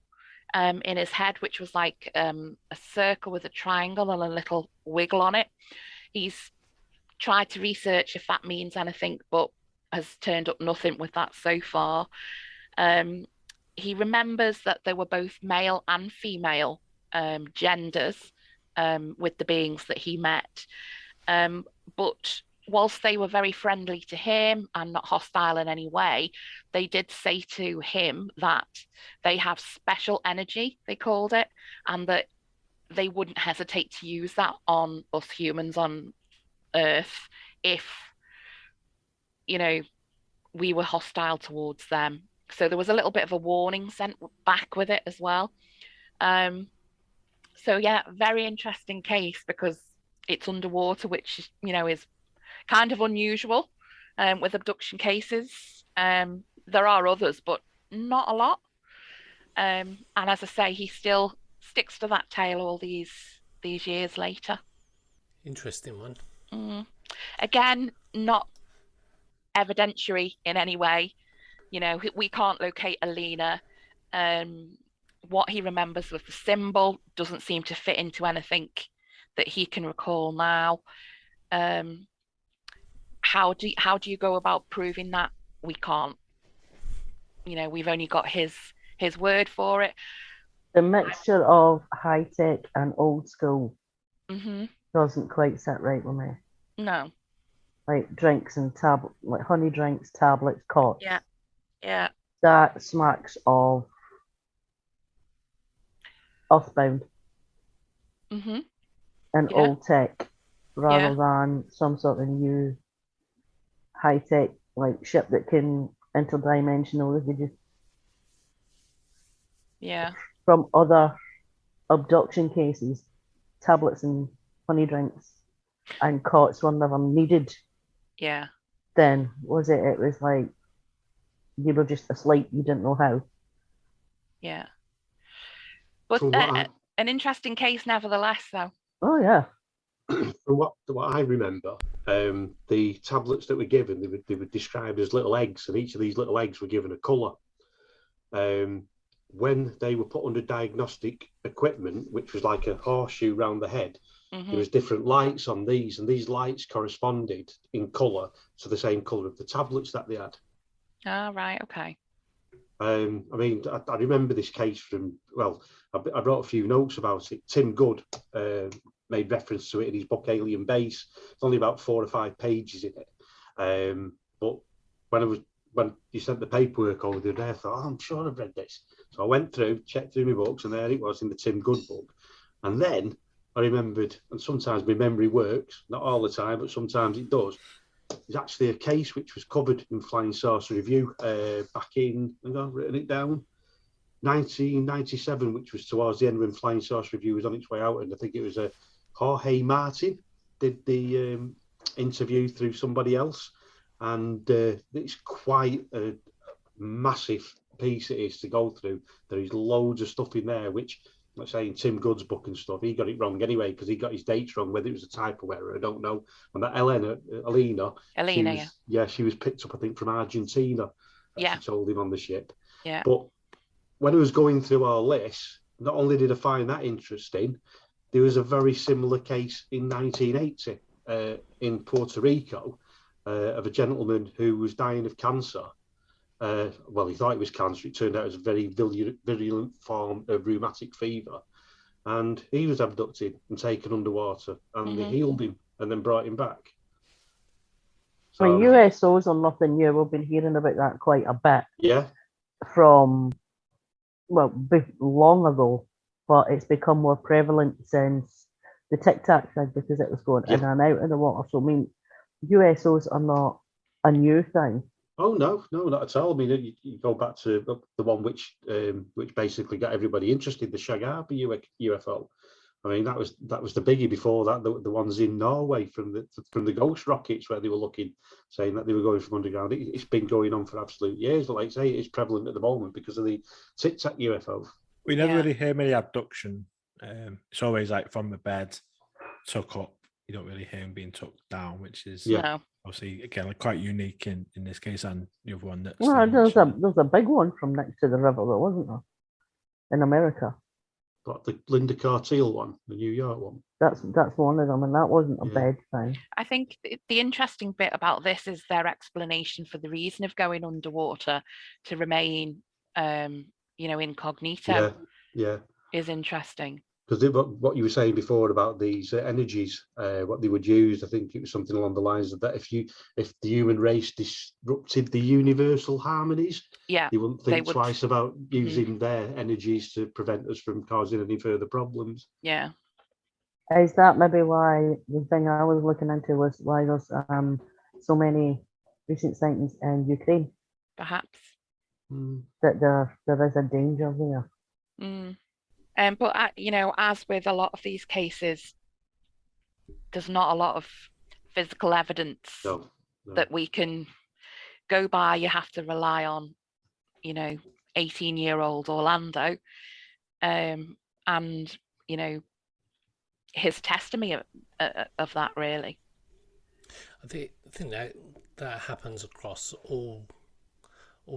Speaker 4: in his head, which was like a circle with a triangle and a little wiggle on it. He's tried to research if that means anything, but has turned up nothing with that so far. He remembers that there were both male and female genders with the beings that he met. But whilst they were very friendly to him and not hostile in any way, they did say to him that they have special energy, they called it, and that they wouldn't hesitate to use that on us humans on Earth if, we were hostile towards them. So there was a little bit of a warning sent back with it as well. So yeah, very interesting case, because it's underwater, which is kind of unusual with abduction cases. There are others, but not a lot. And as I say, he still sticks to that tale all these years later.
Speaker 6: Interesting one.
Speaker 4: Again, not evidentiary in any way. We can't locate Alina. What he remembers with the symbol doesn't seem to fit into anything that he can recall now. How do you go about proving that? We can't. We've only got his word for it.
Speaker 5: The mixture of high tech and old school doesn't quite sit right with me.
Speaker 4: No.
Speaker 5: Like drinks and like honey drinks, tablets, cots.
Speaker 4: Yeah.
Speaker 5: That smacks of Earthbound. And old tech, rather than some sort of new high tech like ship that can interdimensional. If you just from other abduction cases, tablets and honey drinks and cots were never needed.
Speaker 4: Yeah.
Speaker 5: Then was it? It was like you were just asleep. You didn't know how.
Speaker 4: Yeah. But an interesting case, nevertheless, though.
Speaker 5: Oh yeah.
Speaker 7: From what I remember, the tablets that were given, they were described as little eggs, and each of these little eggs were given a colour. When they were put under diagnostic equipment, which was like a horseshoe round the head, there was different lights on these, and these lights corresponded in colour to the same colour of the tablets that they had.
Speaker 4: Ah, right, okay.
Speaker 7: I mean, I remember this case from, well, I wrote a few notes about it. Tim Good made reference to it in his book Alien Base. It's only about 4 or 5 pages in it. But when you sent the paperwork over the other day, I thought, I'm sure I've read this. So I went through, checked through my books, and there it was in the Tim Good book. And then I remembered, and sometimes my memory works, not all the time, but sometimes it does. There's actually a case which was covered in Flying Saucer Review back in, I've written it down, 1997, which was towards the end when Flying Saucer Review was on its way out. And I think it was Jorge Martin did the interview through somebody else. And it's quite a massive piece it is to go through. There is loads of stuff in there, which, let's say in Tim Good's book and stuff, he got it wrong anyway, because he got his dates wrong, whether it was a typo error, I don't know. And that Alina, she was picked up, I think, from Argentina.
Speaker 4: Yeah.
Speaker 7: She told him on the ship.
Speaker 4: Yeah.
Speaker 7: But when I was going through our list, not only did I find that interesting, there was a very similar case in 1980 in Puerto Rico of a gentleman who was dying of cancer. Well, he thought it was cancer. It turned out it was a very virulent form of rheumatic fever. And he was abducted and taken underwater, and they healed him and then brought him back. So,
Speaker 5: well, USOs are nothing new. We've been hearing about that quite a bit.
Speaker 7: Yeah.
Speaker 5: From, well, long ago, but it's become more prevalent since the Tic Tac thing, because it was going in and out of the water. So, I mean, USOs are not a new thing.
Speaker 7: Oh no, not at all. I mean, you go back to the one which basically got everybody interested, the Shagharby UFO. I mean, that was the biggie. Before that, the ones in Norway from the ghost rockets, where they were looking, saying that they were going from underground. It's been going on for absolute years. But like I say, it's prevalent at the moment because of the Tic Tac UFO.
Speaker 3: We never really hear many abduction. It's always like from the bed, took up. You don't really hear him being took down, which is obviously again like quite unique in this case, and the other one that's
Speaker 5: there's a big one from next to the river, though, wasn't there, in America?
Speaker 7: But the Linda Cartiel one, the New York one.
Speaker 5: That's one of them, and that wasn't a bed thing.
Speaker 4: I think the interesting bit about this is their explanation for the reason of going underwater to remain, incognito.
Speaker 7: Yeah,
Speaker 4: is interesting.
Speaker 7: Because what you were saying before about these energies, what they would use, I think it was something along the lines of that if the human race disrupted the universal harmonies, they wouldn't think twice about using their energies to prevent us from causing any further problems.
Speaker 4: Yeah.
Speaker 5: Is that maybe why the thing I was looking into was why there's so many recent sightings in Ukraine?
Speaker 4: Perhaps.
Speaker 5: That there is a danger there.
Speaker 4: But as with a lot of these cases, there's not a lot of physical evidence
Speaker 7: No.
Speaker 4: that we can go by. You have to rely on, 18-year-old Orlando, and his testimony of that, really.
Speaker 6: I think that happens across all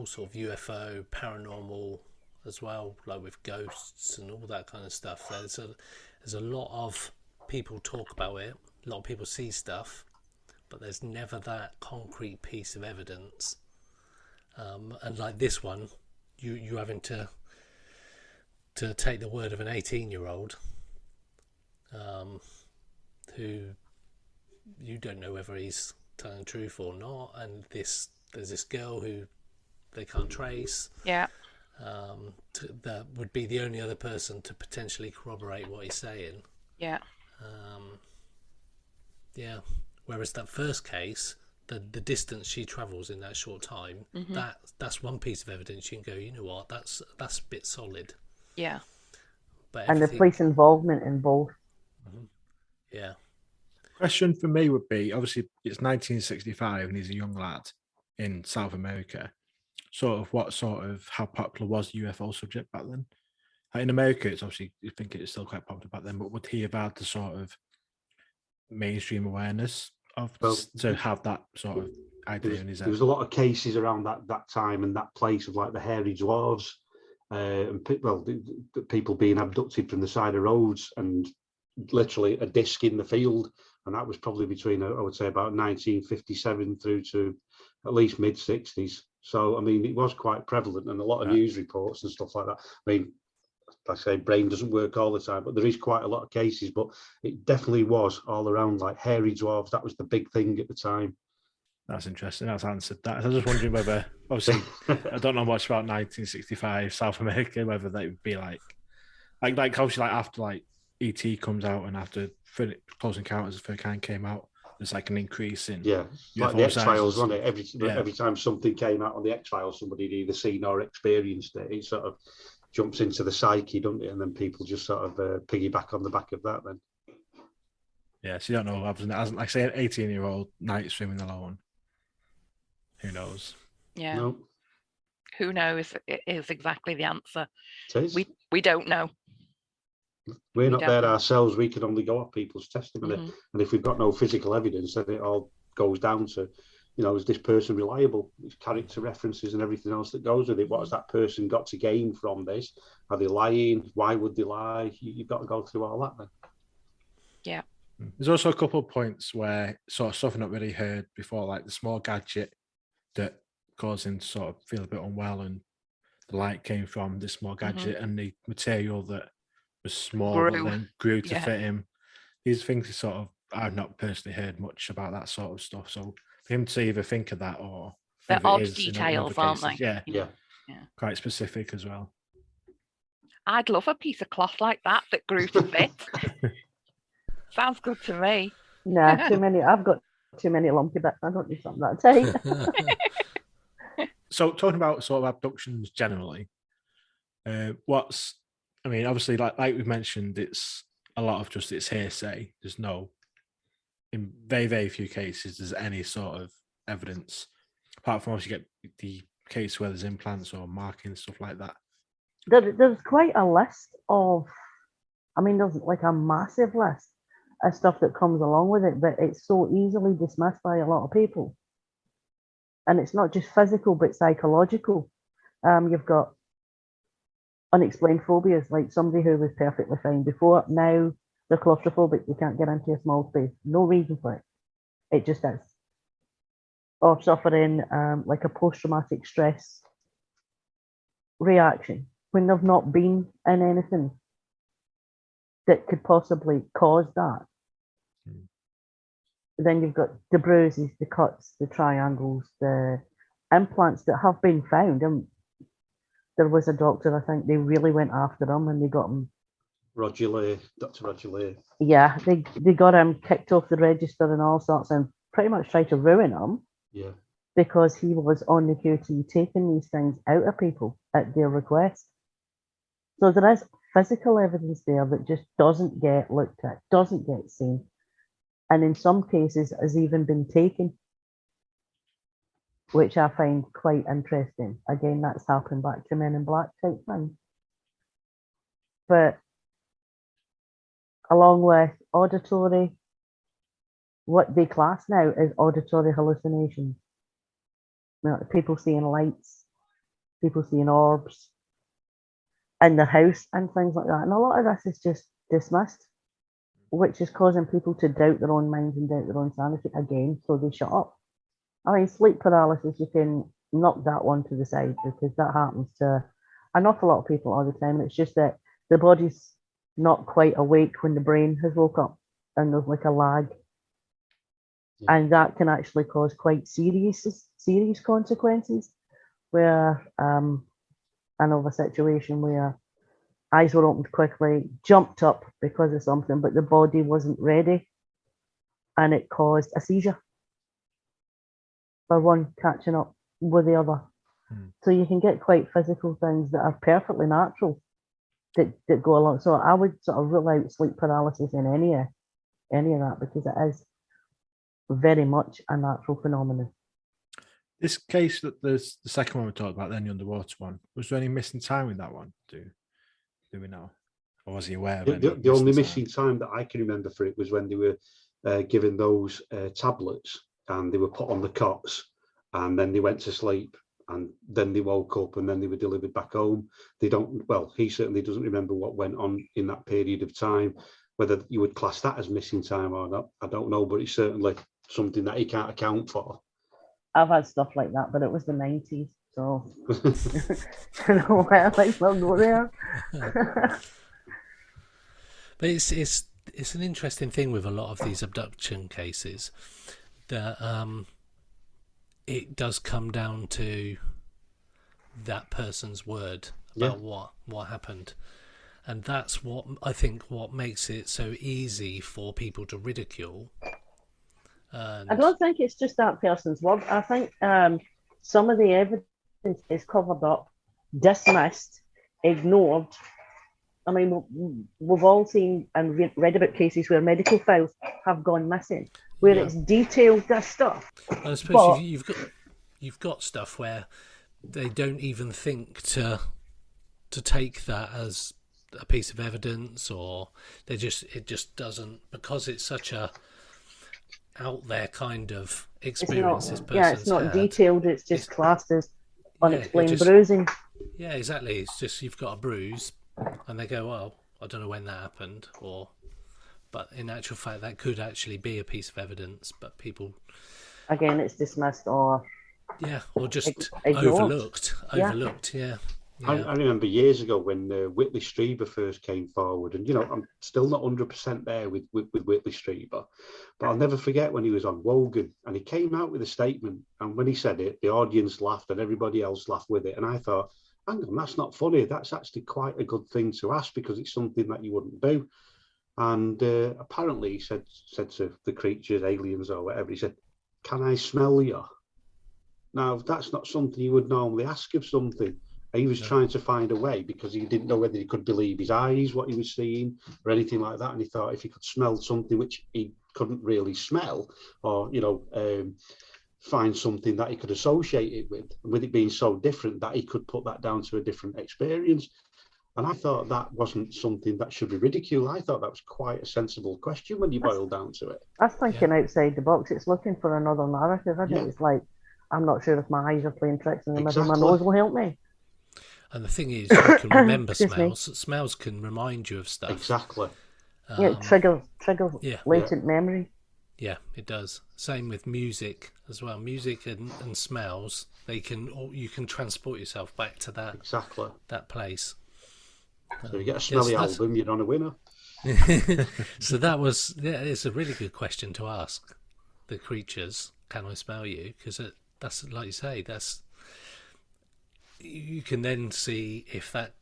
Speaker 6: sort of UFO, paranormal as well, like with ghosts and all that kind of stuff. There's a lot of people talk about it, a lot of people see stuff, but there's never that concrete piece of evidence. And like this one, you having to take the word of an 18-year-old who you don't know whether he's telling the truth or not, and there's this girl who they can't trace.
Speaker 4: Yeah.
Speaker 6: That would be the only other person to potentially corroborate what he's saying.
Speaker 4: Yeah.
Speaker 6: Yeah. Whereas that first case, the distance she travels in that short time, that's one piece of evidence you can go, you know what, that's a bit solid.
Speaker 4: Yeah.
Speaker 6: But
Speaker 5: and the police involvement in both.
Speaker 6: Yeah.
Speaker 3: Question for me would be, obviously it's 1965 and he's a young lad in South America. How popular was the UFO subject back then? In America, it's obviously, you think it's still quite popular back then, but would he have had the sort of mainstream awareness to have that sort of idea in his head?
Speaker 7: There was a lot of cases around that time and that place of like the hairy dwarves, and the people being abducted from the side of roads and literally a disc in the field, and that was probably between, I would say, about 1957 through to at least mid 60s. So I mean, it was quite prevalent, and a lot of news reports and stuff like that. I mean, like I say, brain doesn't work all the time, but there is quite a lot of cases. But it definitely was all around like hairy dwarves. That was the big thing at the time.
Speaker 3: That's interesting. That's answered that. I was just wondering whether, obviously, I don't know much about 1965 South America, whether they would be like obviously, like after like ET comes out and after Close Encounters of the Third Kind came out, there's like an increase in
Speaker 7: like the X-Files, wasn't it? Every time something came out on the X-Files, somebody had either seen or experienced it. It sort of jumps into the psyche, doesn't it? And then people just sort of piggyback on the back of that. Then,
Speaker 3: yeah. So you don't know what happens. It hasn't, like say, an 18-year-old night swimming alone. Who knows?
Speaker 4: Yeah.
Speaker 7: No.
Speaker 4: Who knows is exactly the answer.
Speaker 7: We
Speaker 4: don't know.
Speaker 7: We're not there ourselves. We can only go off people's testimony. And if we've got no physical evidence, then it all goes down to, is this person reliable? It's character references and everything else that goes with it. What has that person got to gain from this? Are they lying? Why would they lie? You've got to go through all that then.
Speaker 4: Yeah.
Speaker 3: There's also a couple of points where sort of stuff I've not really heard before, like the small gadget that caused him to sort of feel a bit unwell, and the light came from this small gadget, and the material that was small but then grew to fit him. These things are sort of, I've not personally heard much about that sort of stuff. So for him to either think of that or
Speaker 4: they're odd details, aren't they?
Speaker 3: Yeah. Quite specific as well.
Speaker 4: I'd love a piece of cloth like that grew to fit. Sounds good to me.
Speaker 5: Nah, too many. I've got too many lumpy bits. I don't need something that tight.
Speaker 3: So talking about sort of abductions generally, obviously, like we've mentioned, it's a lot of just it's hearsay. There's no, in very, very few cases, there's any sort of evidence, apart from obviously you get the case where there's implants or markings, stuff like that.
Speaker 5: There's quite a list of, there's like a massive list of stuff that comes along with it, but it's so easily dismissed by a lot of people. And it's not just physical, but psychological. You've got unexplained phobias, like somebody who was perfectly fine before, now they're claustrophobic, they can't get into a small space. No reason for it. It just is. Or suffering like a post-traumatic stress reaction when they've not been in anything that could possibly cause that. Then you've got the bruises, the cuts, the triangles, the implants that have been found. And there was a doctor, I think, they really went after him and they got him.
Speaker 7: Dr. Roger Lay.
Speaker 5: Yeah, they got him kicked off the register and all sorts, and pretty much tried to ruin him.
Speaker 7: Yeah.
Speaker 5: Because he was on the QT taking these things out of people at their request. So there is physical evidence there that just doesn't get looked at, doesn't get seen. and in some cases has even been taken, which I find quite interesting. Again, that's happened back to Men in Black type thing. But along with auditory, what they class now is auditory hallucinations. People seeing lights, people seeing orbs in the house and things like that. And a lot of this is just dismissed, which is causing people to doubt their own minds and doubt their own sanity again, so they shut up. I mean, sleep paralysis, you can knock that one to the side because that happens to an awful lot of people all the time. And it's just that the body's not quite awake when the brain has woke up and there's like a lag. Yeah. And that can actually cause quite serious consequences where I know of a situation where eyes were opened quickly, jumped up because of something, but the body wasn't ready and it caused a seizure for one catching up with the other. So you can get quite physical things that are perfectly natural that go along. So I would sort of rule out sleep paralysis in any of that because it is very much a natural phenomenon.
Speaker 3: This case, that there's the second one we talked about, then the underwater one, was there any missing time in that one? Do we know? Or was he aware of
Speaker 7: the only missing time that I can remember for it was when they were given those tablets and they were put on the cots and then they went to sleep and then they woke up and then they were delivered back home. He certainly doesn't remember what went on in that period of time. Whether you would class that as missing time or not, I don't know, but it's certainly something that he can't account for.
Speaker 5: I've had stuff like that, but it was the 90s, so I don't know why I might well go there.
Speaker 6: But it's an interesting thing with a lot of these abduction cases that it does come down to that person's word about what happened. And that's what I think what makes it so easy for people to ridicule. I
Speaker 5: don't think it's just that person's word. I think some of the evidence is covered up, dismissed, ignored. I mean, we've all seen and read about cases where medical files have gone missing, where it's detailed this stuff.
Speaker 6: I suppose you've got stuff where they don't even think to take that as a piece of evidence, or it just doesn't, because it's such a out there kind of experience.
Speaker 5: It's not detailed. It's just classed as unexplained bruising.
Speaker 6: Yeah, exactly. It's just you've got a bruise, and they go, "Well, I don't know when that happened," but in actual fact, that could actually be a piece of evidence. But people,
Speaker 5: again, it's dismissed or
Speaker 6: just
Speaker 5: ignored.
Speaker 6: Overlooked. Yeah.
Speaker 7: I remember years ago when Whitley Strieber first came forward, and I'm still not 100% there with Whitley Strieber, but I'll never forget when he was on Wogan and he came out with a statement, and when he said it, the audience laughed and everybody else laughed with it, and I thought, hang on, that's not funny. That's actually quite a good thing to ask because it's something that you wouldn't do. And apparently he said to the creatures, aliens or whatever, he said, "Can I smell you?" Now that's not something you would normally ask of something. He was trying to find a way because he didn't know whether he could believe his eyes, what he was seeing, or anything like that. And he thought if he could smell something which he couldn't really smell, or find something that he could associate it with it being so different, that he could put that down to a different experience. And I thought that wasn't something that should be ridiculed. I thought that was quite a sensible question when you boil down to it.
Speaker 5: That's thinking outside the box. It's looking for another narrative, isn't it? It's like, I'm not sure if my eyes are playing tricks and maybe my nose will help me.
Speaker 6: And the thing is, you can remember smells. Smells can remind you of stuff.
Speaker 7: Exactly.
Speaker 5: Trigger latent memory.
Speaker 6: Yeah, it does. Same with music as well. Music and smells, you can transport yourself back to that place.
Speaker 7: So you get a smelly album, you're on a winner.
Speaker 6: So that was, it's a really good question to ask the creatures. Can I smell you? Because that's, like you say, you can then see if that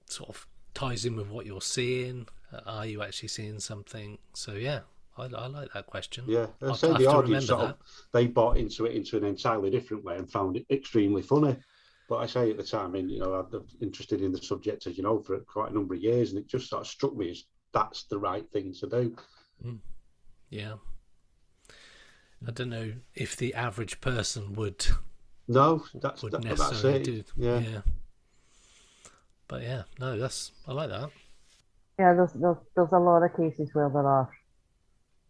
Speaker 6: sort of ties in with what you're seeing. Are you actually seeing something? So yeah, I like that question.
Speaker 7: Yeah, I say the audience they bought into it into an entirely different way and found it extremely funny. But I say at the time, I've been interested in the subject, as you know, for quite a number of years, and it just sort of struck me as that's the right thing to do.
Speaker 6: Yeah. I don't know if the average person would
Speaker 7: it.
Speaker 6: necessarily do.
Speaker 7: Yeah.
Speaker 6: But yeah, no, I like that.
Speaker 5: Yeah, there's a lot of cases where there are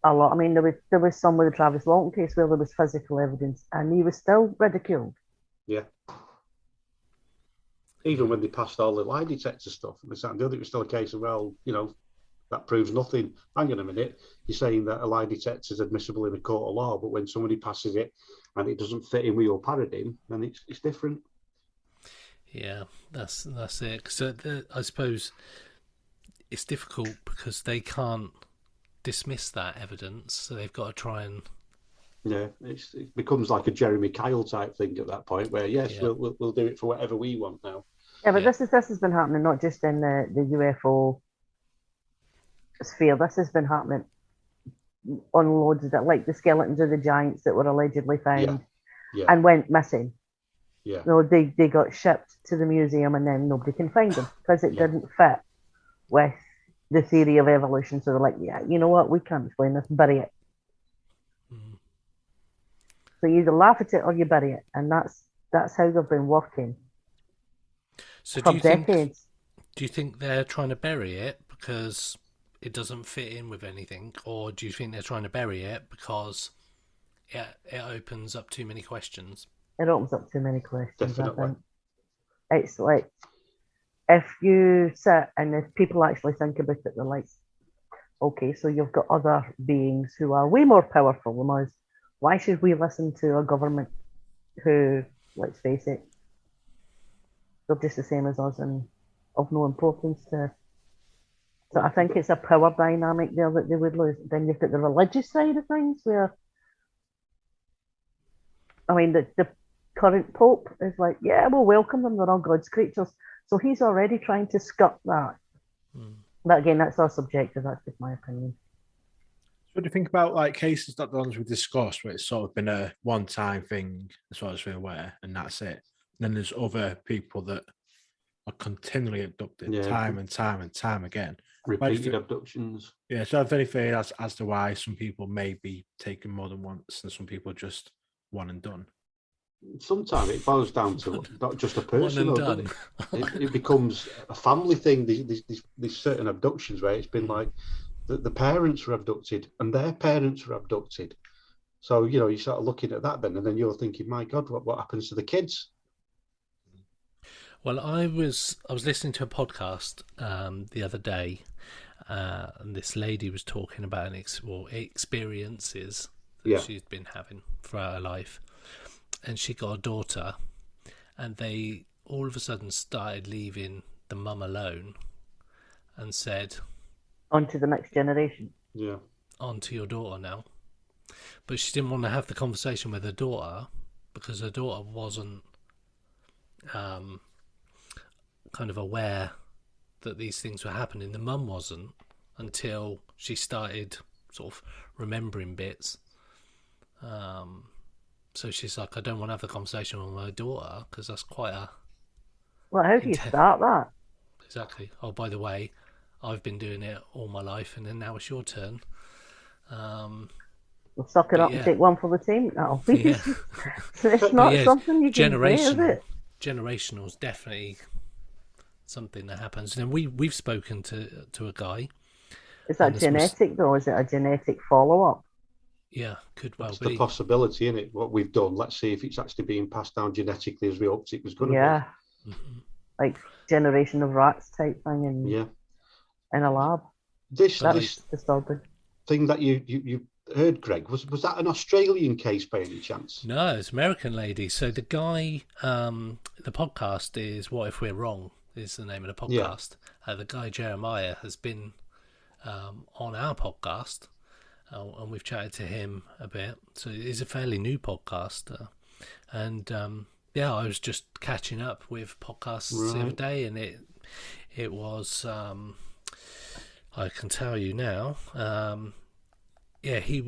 Speaker 5: a lot. I mean, there was some with the Travis Walton case where there was physical evidence, and he was still ridiculed.
Speaker 7: Yeah. Even when they passed all the lie detector stuff, and this and the other, it was still a case of, well, that proves nothing. Hang on a minute, you're saying that a lie detector is admissible in a court of law, but when somebody passes it and it doesn't fit in with your paradigm, then it's different.
Speaker 6: Yeah, that's it. So I suppose it's difficult because they can't dismiss that evidence, so they've got to try and.
Speaker 7: Yeah, it becomes like a Jeremy Kyle type thing at that point, where we'll do it for whatever we want now.
Speaker 5: Yeah, but this has been happening not just in the UFO sphere. This has been happening on loads of that, like the skeletons of the giants that were allegedly found and went missing.
Speaker 7: Yeah.
Speaker 5: They got shipped to the museum and then nobody can find them because it didn't fit with the theory of evolution. So they're like, yeah, you know what? We can't explain this. Bury it.
Speaker 6: Mm.
Speaker 5: So you either laugh at it or you bury it, and that's how they've been working.
Speaker 6: So
Speaker 5: for decades.
Speaker 6: Do you think they're trying to bury it because it doesn't fit in with anything, or do you think they're trying to bury it because it opens up too many questions?
Speaker 5: It opens up too many questions.
Speaker 7: Definitely.
Speaker 5: I think it's like if you sit and if people actually think about it, they're like, okay, so you've got other beings who are way more powerful than us. Why should we listen to a government who, let's face it, they're just the same as us and of no importance to. So I think it's a power dynamic there that they would lose. Then you've got the religious side of things where, I mean, the current Pope is like, yeah, we'll welcome them. They're all God's creatures. So he's already trying to skirt that. Mm. But again, that's all subjective. That's just my opinion.
Speaker 3: What do you think about like cases like the ones we discussed where it's sort of been a one-time thing as far as we're aware, and that's it? And then there's other people that are continually abducted time and time and time again.
Speaker 7: Repeated abductions.
Speaker 3: Yeah, so if anything, as to why some people may be taken more than once and some people just one and done.
Speaker 7: Sometimes it boils down to not just a person. It becomes a family thing. These certain abductions where it's been like the parents were abducted and their parents were abducted. So, you start looking at that then, and then you're thinking, my God, what happens to the kids?
Speaker 6: Well, I was listening to a podcast the other day, and this lady was talking about experiences that she's been having throughout her life. And she got a daughter, and they all of a sudden started leaving the mum alone and said,
Speaker 5: on to the next generation.
Speaker 7: Yeah.
Speaker 6: On to your daughter now. But she didn't want to have the conversation with her daughter because her daughter wasn't kind of aware that these things were happening. The mum wasn't until she started sort of remembering bits. So she's like, I don't want to have the conversation with my daughter because that's quite a...
Speaker 5: Well, how do you start that?
Speaker 6: Exactly. Oh, by the way, I've been doing it all my life, and then now it's your turn.
Speaker 5: Well, suck it up and take one for the team. No, it's not something you can do, is it?
Speaker 6: Generational is definitely something that happens. And we've spoken to a guy.
Speaker 5: Is that genetic though? Is it a genetic follow-up?
Speaker 6: Yeah, could well
Speaker 7: That's
Speaker 6: be.
Speaker 7: The possibility, in it. What we've done. Let's see if it's actually being passed down genetically as we hoped it was going to be.
Speaker 5: Yeah, like generation of rats type thing, in a lab.
Speaker 7: This
Speaker 5: disturbing
Speaker 7: thing that you heard, Greg, was that an Australian case by any chance?
Speaker 6: No, it's an American lady. So the guy, the podcast is "What If We're Wrong" is the name of the podcast. Yeah. The guy Jeremiah has been on our podcast. And we've chatted to him a bit. So it's a fairly new podcast. And I was just catching up with podcasts the other day, and it was, I can tell you now, he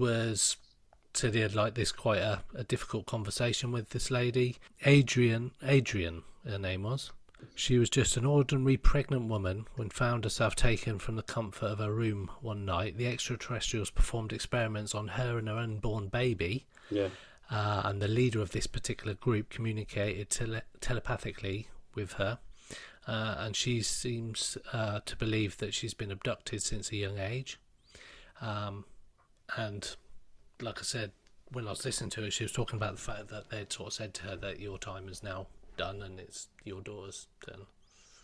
Speaker 6: said he had like this quite a difficult conversation with this lady, Adrian, her name was. She was just an ordinary pregnant woman when found herself taken from the comfort of her room one night. The extraterrestrials performed experiments on her and her unborn baby.
Speaker 7: Yeah.
Speaker 6: And the leader of this particular group communicated telepathically with her. And she seems to believe that she's been abducted since a young age. And like I said, when I was listening to her, she was talking about the fact that they'd sort of said to her that your time is now done and it's your daughter's turn.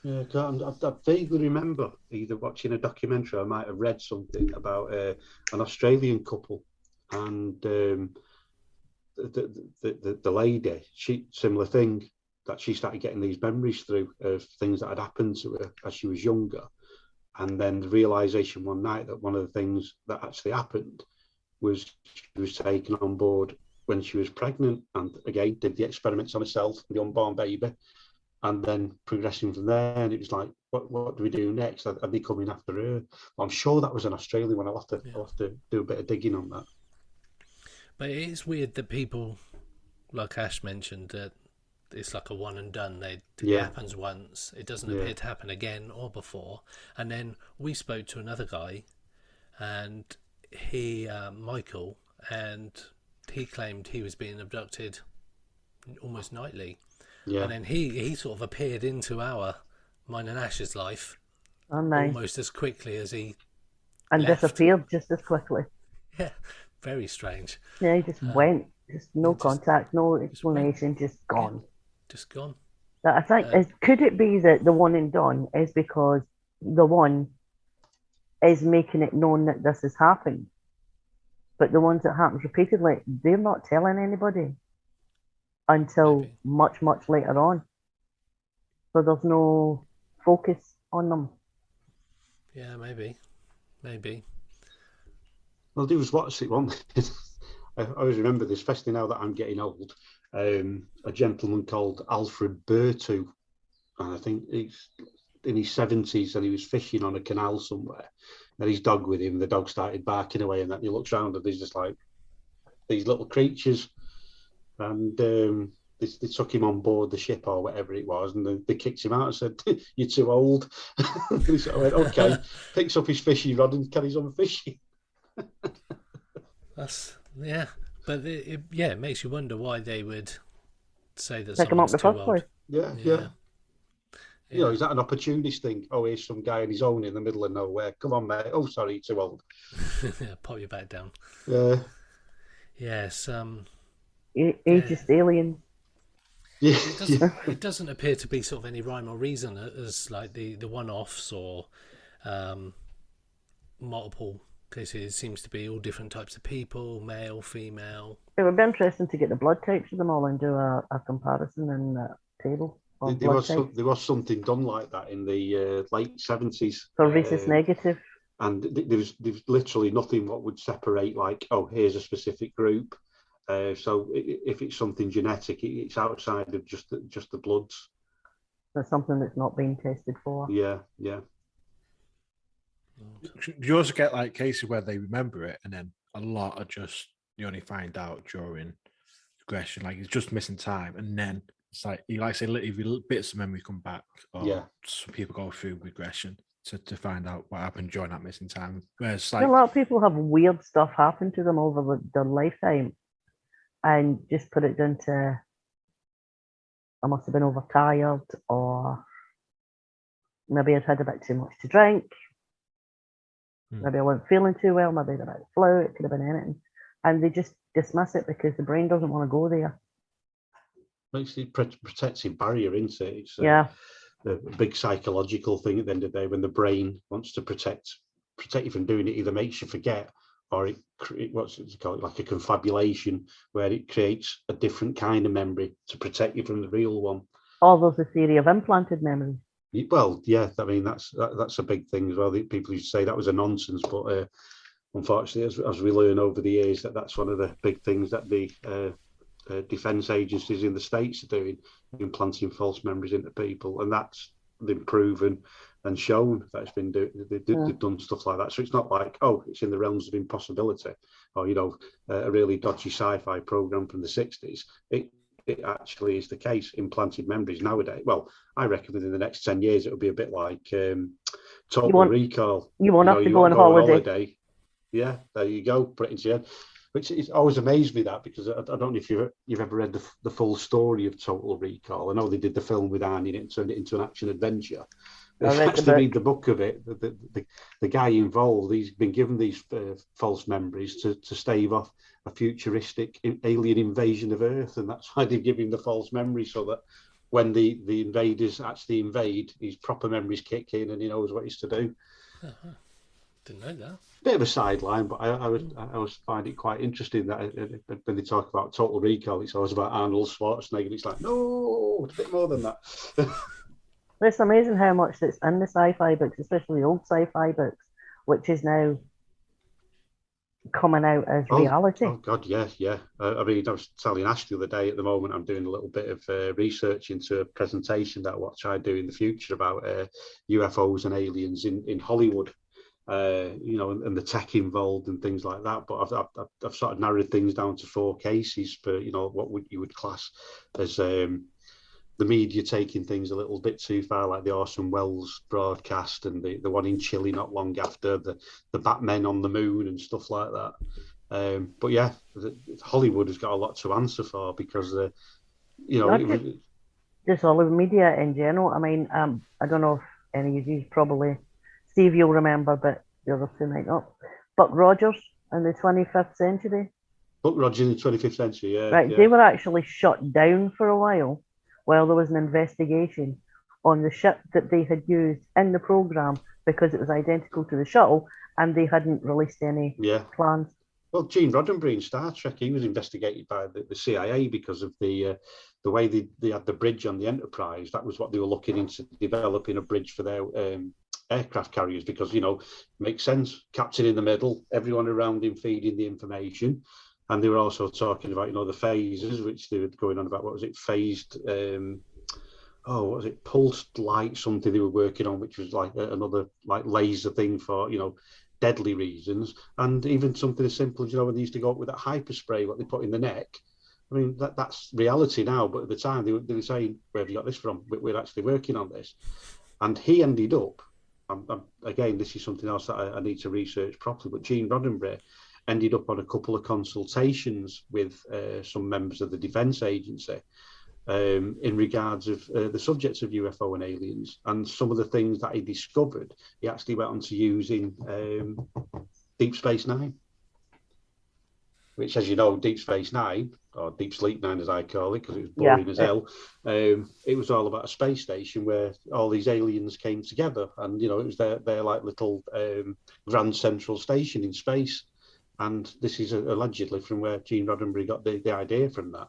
Speaker 7: Yeah, I vaguely remember either watching a documentary or I might have read something about an Australian couple, and the lady, similar thing, that she started getting these memories through of things that had happened to her as she was younger, and then the realization one night that one of the things that actually happened was she was taken on board when she was pregnant, and again did the experiments on herself, the unborn baby, and then progressing from there. And it was like, what do we do next? Are they coming after her? I'm sure that was an Australian one. I'll have to do a bit of digging on that.
Speaker 6: But it is weird that people, like Ash mentioned, that it's like a one and done. It happens once. It doesn't appear to happen again or before. And then we spoke to another guy, and he, Michael, and he claimed he was being abducted almost nightly. Yeah. And then he sort of appeared into mine and Ash's life almost as quickly as he left.
Speaker 5: Disappeared just as quickly.
Speaker 6: Yeah, very strange.
Speaker 5: Yeah, he just went. Just no contact, no explanation, just gone.
Speaker 6: Just gone.
Speaker 5: I think, could it be that the one and done is because the one is making it known that this has happened, but the ones that happens repeatedly, they're not telling anybody until much later on. So there's no focus on them.
Speaker 6: Yeah, maybe.
Speaker 7: Well, there was what's it one. I always remember this, especially now that I'm getting old. A gentleman called Alfred Bertu, and I think he's in his 70s, and he was fishing on a canal somewhere. And his dog with him, the dog started barking away, and then he looks around and there's just like these little creatures, and they took him on board the ship or whatever it was, and they kicked him out and said, "You're too old." He sort of went, "Okay," picks up his fishing rod and carries on fishing.
Speaker 6: But it makes you wonder why they would say that
Speaker 5: take him up the
Speaker 6: too
Speaker 5: first
Speaker 6: old.
Speaker 5: place.
Speaker 7: Yeah. You know, is that an opportunist thing? Oh, here's some guy on his own in the middle of nowhere. Come on, mate. Oh, sorry, you're too old.
Speaker 6: Pop your back down.
Speaker 7: Yeah.
Speaker 6: Yes.
Speaker 5: Ageist aliens.
Speaker 7: Yeah.
Speaker 6: It doesn't appear to be sort of any rhyme or reason as like the one-offs or multiple cases. It seems to be all different types of people, male, female.
Speaker 5: It would be interesting to get the blood types of them all and do a comparison in that table.
Speaker 7: There was something done like that in the late 70s.
Speaker 5: For rhesus negative.
Speaker 7: And there was literally nothing what would separate, like, oh, here's a specific group. So if it's something genetic, it's outside of just the bloods.
Speaker 5: There's something that's not being tested for.
Speaker 7: Yeah.
Speaker 3: You also get like cases where they remember it, and then a lot are just you only find out during regression, like it's just missing time, and then it's like you like say little bits of memory come back, or some people go through regression to find out what happened during that missing time. Whereas like
Speaker 5: a lot of people have weird stuff happen to them over their lifetime, and just put it down to I must have been overtired, or maybe I'd had a bit too much to drink. Maybe I wasn't feeling too well. Maybe I had a flu. It could have been anything, and they just dismiss it because the brain doesn't want to go there.
Speaker 7: It's a protective barrier, isn't it? It's
Speaker 5: a
Speaker 7: big psychological thing at the end of the day when the brain wants to protect you from doing it. Either makes you forget, or it what's it called, like a confabulation, where it creates a different kind of memory to protect you from the real one.
Speaker 5: Or there's a theory of implanted memory.
Speaker 7: Well, yeah, I mean that's a big thing as well. People used to say that was a nonsense, but unfortunately, as we learn over the years, that's one of the big things that the defence agencies in the States are doing, implanting false memories into people, and that's been proven and shown that it's been they've done stuff like that. So it's not like, oh, it's in the realms of impossibility, or a really dodgy sci-fi program from the 60s. it actually is the case, implanted memories nowadays. Well, I reckon within the next 10 years, it'll be a bit like Total Recall.
Speaker 5: You won't have to go on holiday.
Speaker 7: Yeah, there you go. Put it into your head. Which is always amazed me that, because I don't know if you've ever read the full story of Total Recall. I know they did the film with Arnie and it turned it into an action adventure. If you actually read the book of it, the guy involved, he's been given these false memories to stave off a futuristic alien invasion of Earth, and that's why they give him the false memory, so that when the invaders actually invade, his proper memories kick in and he knows what he's to do.
Speaker 6: Uh-huh. Didn't know that.
Speaker 7: Bit of a sideline, but I always find it quite interesting that when they talk about Total Recall, it's always about Arnold Schwarzenegger. It's like, no, it's a bit more than that.
Speaker 5: It's amazing how much that's in the sci-fi books, especially old sci-fi books, which is now coming out as reality.
Speaker 7: Oh God, yeah. I mean, I was telling Ash the other day. At the moment, I'm doing a little bit of research into a presentation that I do in the future about UFOs and aliens in Hollywood. And the tech involved and things like that. But I've sort of narrowed things down to 4 cases for what you would class as the media taking things a little bit too far, like the Orson Welles broadcast and the one in Chile not long after, the Batmen on the moon and stuff like that. But yeah, Hollywood has got a lot to answer for, because
Speaker 5: just all of the media in general. I mean, I don't know if any of you probably. Steve, you'll remember, but the other two might not. Buck Rogers in the 25th century.
Speaker 7: Buck Rogers in the 25th century, yeah.
Speaker 5: Right,
Speaker 7: yeah.
Speaker 5: They were actually shut down for a while there was an investigation on the ship that they had used in the programme, because it was identical to the shuttle and they hadn't released any plans.
Speaker 7: Well, Gene Roddenberry in Star Trek, he was investigated by the CIA because of the way they had the bridge on the Enterprise. That was what they were looking into, developing a bridge for their aircraft carriers, because makes sense, captain in the middle, everyone around him feeding the information. And they were also talking about the phases, which they were going on about. What was it, phased what was it, pulsed light, something they were working on, which was like another like laser thing for deadly reasons. And even something as simple as when they used to go up with that hyperspray, what they put in the neck. I mean, that's reality now, but at the time they were saying, where have you got this from? We're actually working on this. And he ended up, again, this is something else that I need to research properly, but Gene Roddenberry ended up on a couple of consultations with some members of the Defence Agency in regards of the subjects of UFO and aliens, and some of the things that he discovered, he actually went on to use in Deep Space Nine, which, as you know, Deep Space Nine, or Deep Sleep Nine as I call it, because it was boring as hell, it was all about a space station where all these aliens came together, and it was their like little grand central station in space. And this is allegedly from where Gene Roddenberry got the idea from that.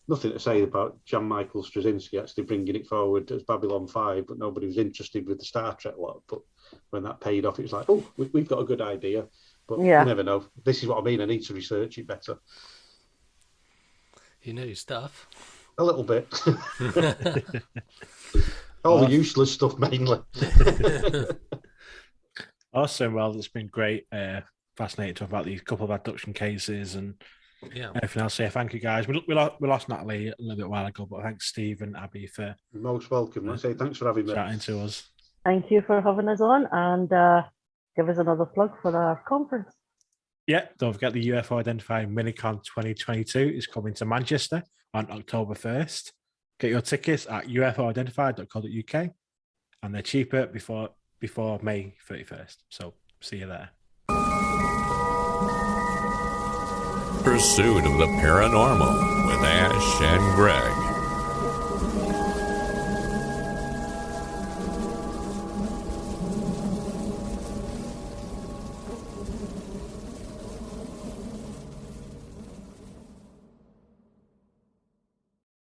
Speaker 7: Nothing to say about Jan Michael Straczynski actually bringing it forward as Babylon 5, but nobody was interested with the Star Trek lot. But when that paid off, it was like, oh, we've got a good idea. But you never know. This is what I mean. I need to research it better.
Speaker 6: You know stuff.
Speaker 7: A little bit. All the useless stuff, mainly.
Speaker 3: Awesome. Well, it's been great. Fascinating to talk about these couple of abduction cases and everything else. So thank you guys. We lost Natalie a little bit while ago, but thanks Steve and Abby for
Speaker 7: most welcome. I say thanks for having me.
Speaker 3: Chatting to us.
Speaker 5: Thank you for having us on, and give us another plug for our conference.
Speaker 3: Yeah, don't forget the UFO Identified Minicon 2022 is coming to Manchester on October 1st. Get your tickets at ufoidentified.co.uk, and they're cheaper before May 31st. So see you there.
Speaker 2: Pursuit of the Paranormal with Ash and Greg.